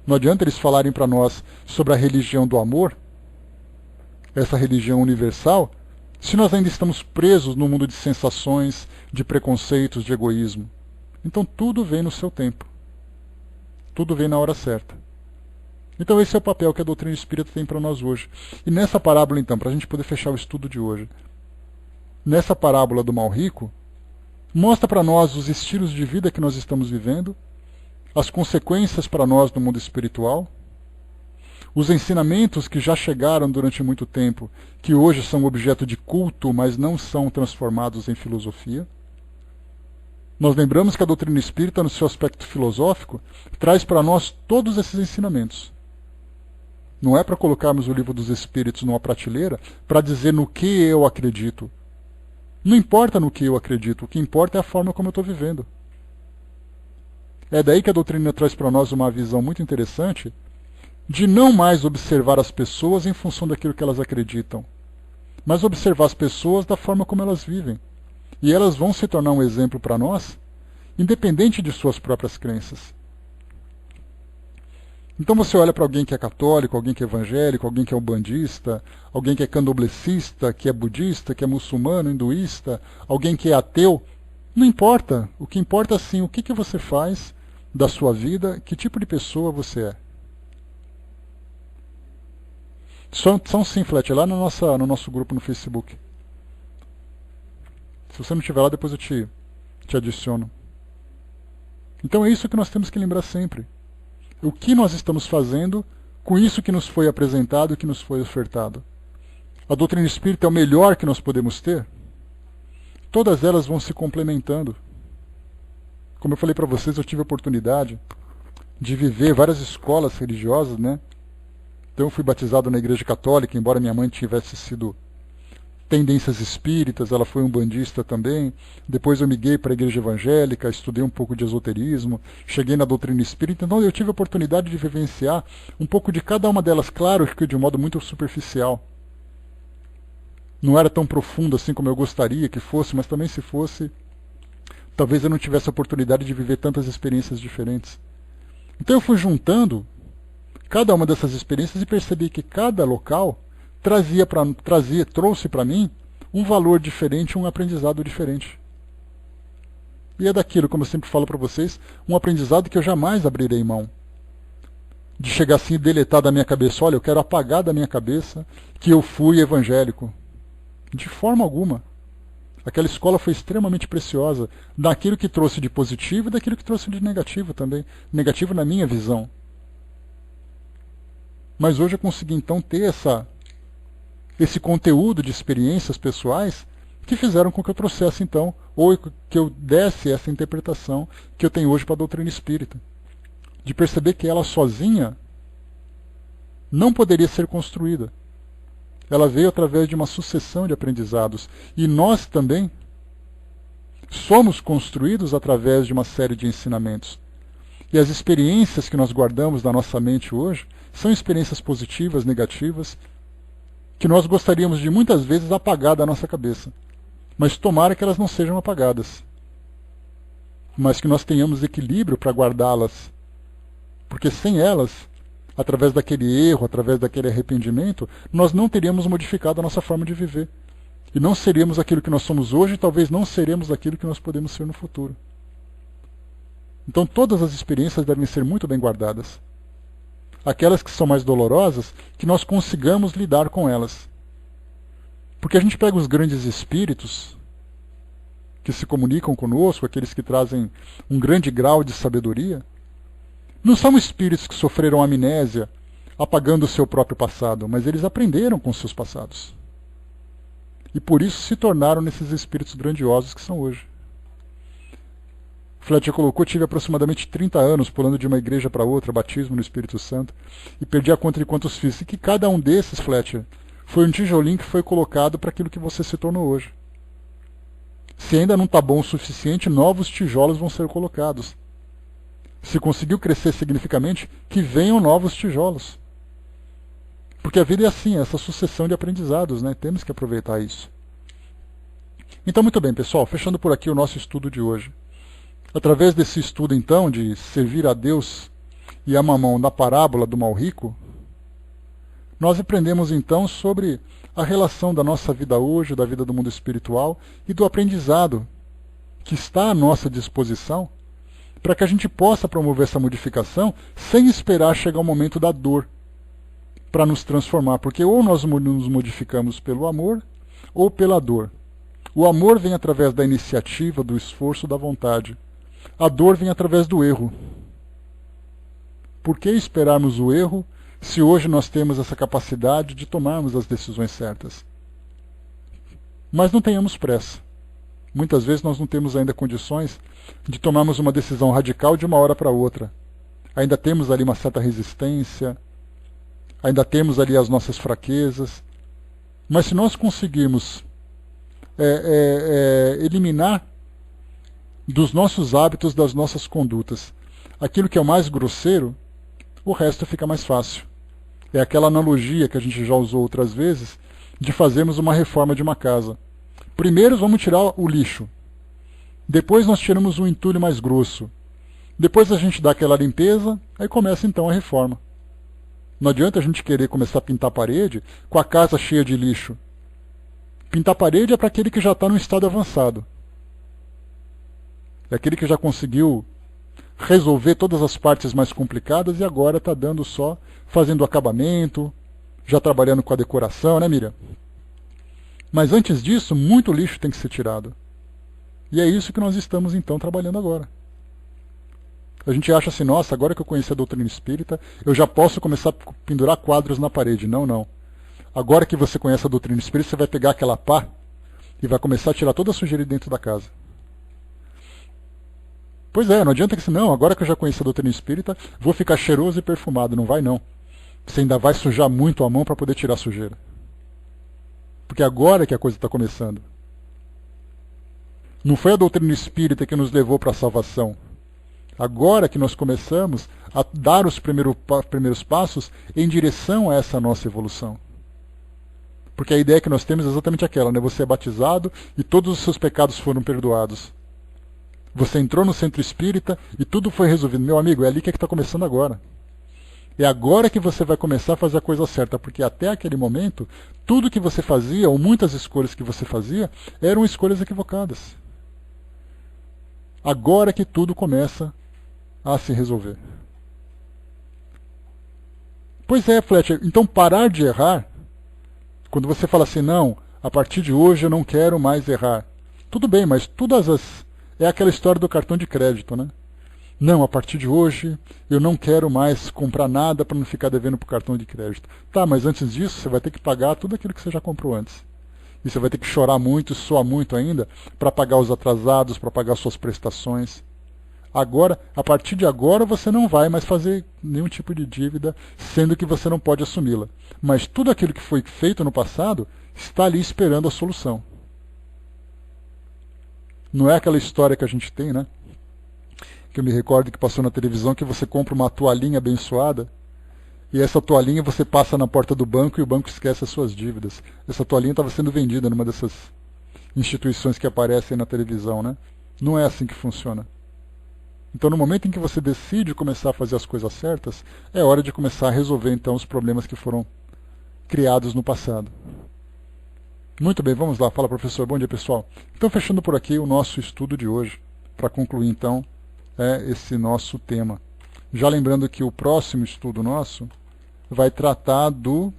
S1: Não adianta eles falarem para nós sobre a religião do amor, essa religião universal, se nós ainda estamos presos no mundo de sensações, de preconceitos, de egoísmo. Então tudo vem no seu tempo. Tudo vem na hora certa. Então esse é o papel que a doutrina espírita tem para nós hoje. E nessa parábola, então, para a gente poder fechar o estudo de hoje, nessa parábola do mal rico, mostra para nós os estilos de vida que nós estamos vivendo, as consequências para nós no mundo espiritual, os ensinamentos que já chegaram durante muito tempo, que hoje são objeto de culto, mas não são transformados em filosofia. Nós lembramos que a doutrina espírita, no seu aspecto filosófico, traz para nós todos esses ensinamentos. Não é para colocarmos o livro dos Espíritos numa prateleira para dizer no que eu acredito. Não importa no que eu acredito, o que importa é a forma como eu estou vivendo. É daí que a doutrina traz para nós uma visão muito interessante de não mais observar as pessoas em função daquilo que elas acreditam, mas observar as pessoas da forma como elas vivem. E elas vão se tornar um exemplo para nós, independente de suas próprias crenças. Então você olha para alguém que é católico, alguém que é evangélico, alguém que é umbandista, alguém que é candomblessista, que é budista, que é muçulmano, hinduísta, alguém que é ateu, não importa. O que importa é sim o que você faz da sua vida, que tipo de pessoa você é. São sim, Flat, lá no nosso grupo no Facebook. Se você não estiver lá, depois eu te adiciono. Então é isso que nós temos que lembrar sempre. O que nós estamos fazendo com isso que nos foi apresentado e que nos foi ofertado. A doutrina espírita é o melhor que nós podemos ter? Todas elas vão se complementando. Como eu falei para vocês, eu tive a oportunidade de viver várias escolas religiosas, né? Então eu fui batizado na Igreja Católica, embora minha mãe tivesse sido tendências espíritas, ela foi umbandista também. Depois eu migrei para a Igreja Evangélica, estudei um pouco de esoterismo, cheguei na doutrina espírita. Então eu tive a oportunidade de vivenciar um pouco de cada uma delas, claro que de um modo muito superficial. Não era tão profundo assim como eu gostaria que fosse, mas também se fosse, talvez eu não tivesse a oportunidade de viver tantas experiências diferentes. Então eu fui juntando cada uma dessas experiências e percebi que cada local trouxe para mim um valor diferente, um aprendizado diferente. E é daquilo, como eu sempre falo para vocês, um aprendizado que eu jamais abrirei mão. De chegar assim e deletar da minha cabeça, olha, eu quero apagar da minha cabeça que eu fui evangélico. De forma alguma. Aquela escola foi extremamente preciosa, daquilo que trouxe de positivo e daquilo que trouxe de negativo também. Negativo na minha visão. Mas hoje eu consegui então ter esse conteúdo de experiências pessoais que fizeram com que eu trouxesse então, ou que eu desse essa interpretação que eu tenho hoje para a doutrina espírita. De perceber que ela sozinha não poderia ser construída. Ela veio através de uma sucessão de aprendizados. E nós também somos construídos através de uma série de ensinamentos. E as experiências que nós guardamos na nossa mente hoje são experiências positivas, negativas, que nós gostaríamos de muitas vezes apagar da nossa cabeça. Mas tomara que elas não sejam apagadas. Mas que nós tenhamos equilíbrio para guardá-las. Porque sem elas, através daquele erro, através daquele arrependimento, nós não teríamos modificado a nossa forma de viver. E não seríamos aquilo que nós somos hoje, e talvez não seremos aquilo que nós podemos ser no futuro. Então todas as experiências devem ser muito bem guardadas. Aquelas que são mais dolorosas, que nós consigamos lidar com elas. Porque a gente pega os grandes espíritos que se comunicam conosco, aqueles que trazem um grande grau de sabedoria, não são espíritos que sofreram amnésia apagando o seu próprio passado, mas eles aprenderam com os seus passados. E por isso se tornaram nesses espíritos grandiosos que são hoje. Fletcher colocou: tive aproximadamente 30 anos pulando de uma igreja para outra, batismo no Espírito Santo, e perdi a conta de quantos fiz. E que cada um desses, Fletcher, foi um tijolinho que foi colocado para aquilo que você se tornou hoje. Se ainda não está bom o suficiente, novos tijolos vão ser colocados. Se conseguiu crescer significativamente, que venham novos tijolos. Porque a vida é assim, essa sucessão de aprendizados, né? Temos que aproveitar isso. Então, muito bem, pessoal, fechando por aqui o nosso estudo de hoje. Através desse estudo, então, de servir a Deus e a Mamão na parábola do mal rico, nós aprendemos, então, sobre a relação da nossa vida hoje, da vida do mundo espiritual e do aprendizado que está à nossa disposição para que a gente possa promover essa modificação sem esperar chegar o momento da dor para nos transformar, porque ou nós nos modificamos pelo amor ou pela dor. O amor vem através da iniciativa, do esforço, da vontade. A dor vem através do erro. Por que esperarmos o erro se hoje nós temos essa capacidade de tomarmos as decisões certas? Mas não tenhamos pressa. Muitas vezes nós não temos ainda condições de tomarmos uma decisão radical de uma hora para outra. Ainda temos ali uma certa resistência, ainda temos ali as nossas fraquezas. Mas se nós conseguirmos eliminar dos nossos hábitos, das nossas condutas, aquilo que é o mais grosseiro, o resto fica mais fácil. É aquela analogia que a gente já usou outras vezes, de fazermos uma reforma de uma casa. Primeiro vamos tirar o lixo. Depois nós tiramos o entulho mais grosso. Depois a gente dá aquela limpeza, aí começa então a reforma. Não adianta a gente querer começar a pintar a parede com a casa cheia de lixo. Pintar a parede é para aquele que já está num estado avançado. É aquele que já conseguiu resolver todas as partes mais complicadas e agora está dando só, fazendo o acabamento, já trabalhando com a decoração, né, Miriam? Mas antes disso, muito lixo tem que ser tirado. E é isso que nós estamos então trabalhando agora. A gente acha assim, nossa, agora que eu conheci a doutrina espírita, eu já posso começar a pendurar quadros na parede. Não, não. Agora que você conhece a doutrina espírita, você vai pegar aquela pá e vai começar a tirar toda a sujeira dentro da casa. Pois é, não adianta que não, agora que eu já conheci a doutrina espírita, vou ficar cheiroso e perfumado. Não vai não. Você ainda vai sujar muito a mão para poder tirar a sujeira. Porque agora que a coisa está começando. Não foi a doutrina espírita que nos levou para a salvação. Agora que nós começamos a dar os primeiros passos em direção a essa nossa evolução. Porque a ideia que nós temos é exatamente aquela, né? Você é batizado e todos os seus pecados foram perdoados. Você entrou no centro espírita e tudo foi resolvido. Meu amigo, é ali que está começando agora. É agora que você vai começar a fazer a coisa certa, porque até aquele momento, tudo que você fazia, ou muitas escolhas que você fazia, eram escolhas equivocadas. Agora que tudo começa a se resolver. Pois é, Fletcher, então parar de errar, quando você fala assim, não, a partir de hoje eu não quero mais errar. Tudo bem, mas é aquela história do cartão de crédito, né? Não, a partir de hoje eu não quero mais comprar nada para não ficar devendo para o cartão de crédito. Tá, mas antes disso você vai ter que pagar tudo aquilo que você já comprou antes. E você vai ter que chorar muito, suar muito ainda para pagar os atrasados, para pagar suas prestações. Agora, a partir de agora, você não vai mais fazer nenhum tipo de dívida, sendo que você não pode assumi-la. Mas tudo aquilo que foi feito no passado está ali esperando a solução. Não é aquela história que a gente tem, né? Que eu me recordo que passou na televisão, que você compra uma toalhinha abençoada e essa toalhinha você passa na porta do banco e o banco esquece as suas dívidas. Essa toalhinha estava sendo vendida numa dessas instituições que aparecem na televisão, né? Não é assim que funciona. Então, no momento em que você decide começar a fazer as coisas certas, é hora de começar a resolver então os problemas que foram criados no passado. Muito bem, vamos lá. Fala, professor. Bom dia, pessoal. Então, fechando por aqui o nosso estudo de hoje, para concluir então esse nosso tema. Já lembrando que o próximo estudo nosso vai tratar do...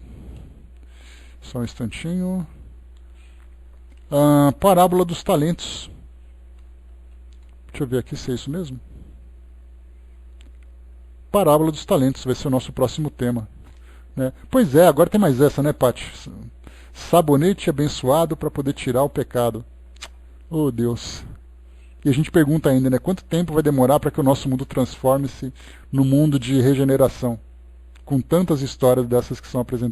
S1: Só um instantinho. Parábola dos talentos. Deixa eu ver aqui se é isso mesmo. Parábola dos talentos vai ser o nosso próximo tema. né? Pois é, agora tem mais essa, né, Paty? Sabonete abençoado para poder tirar o pecado. Oh, Deus. E a gente pergunta ainda, né? Quanto tempo vai demorar para que o nosso mundo transforme-se no mundo de regeneração? Com tantas histórias dessas que são apresentadas.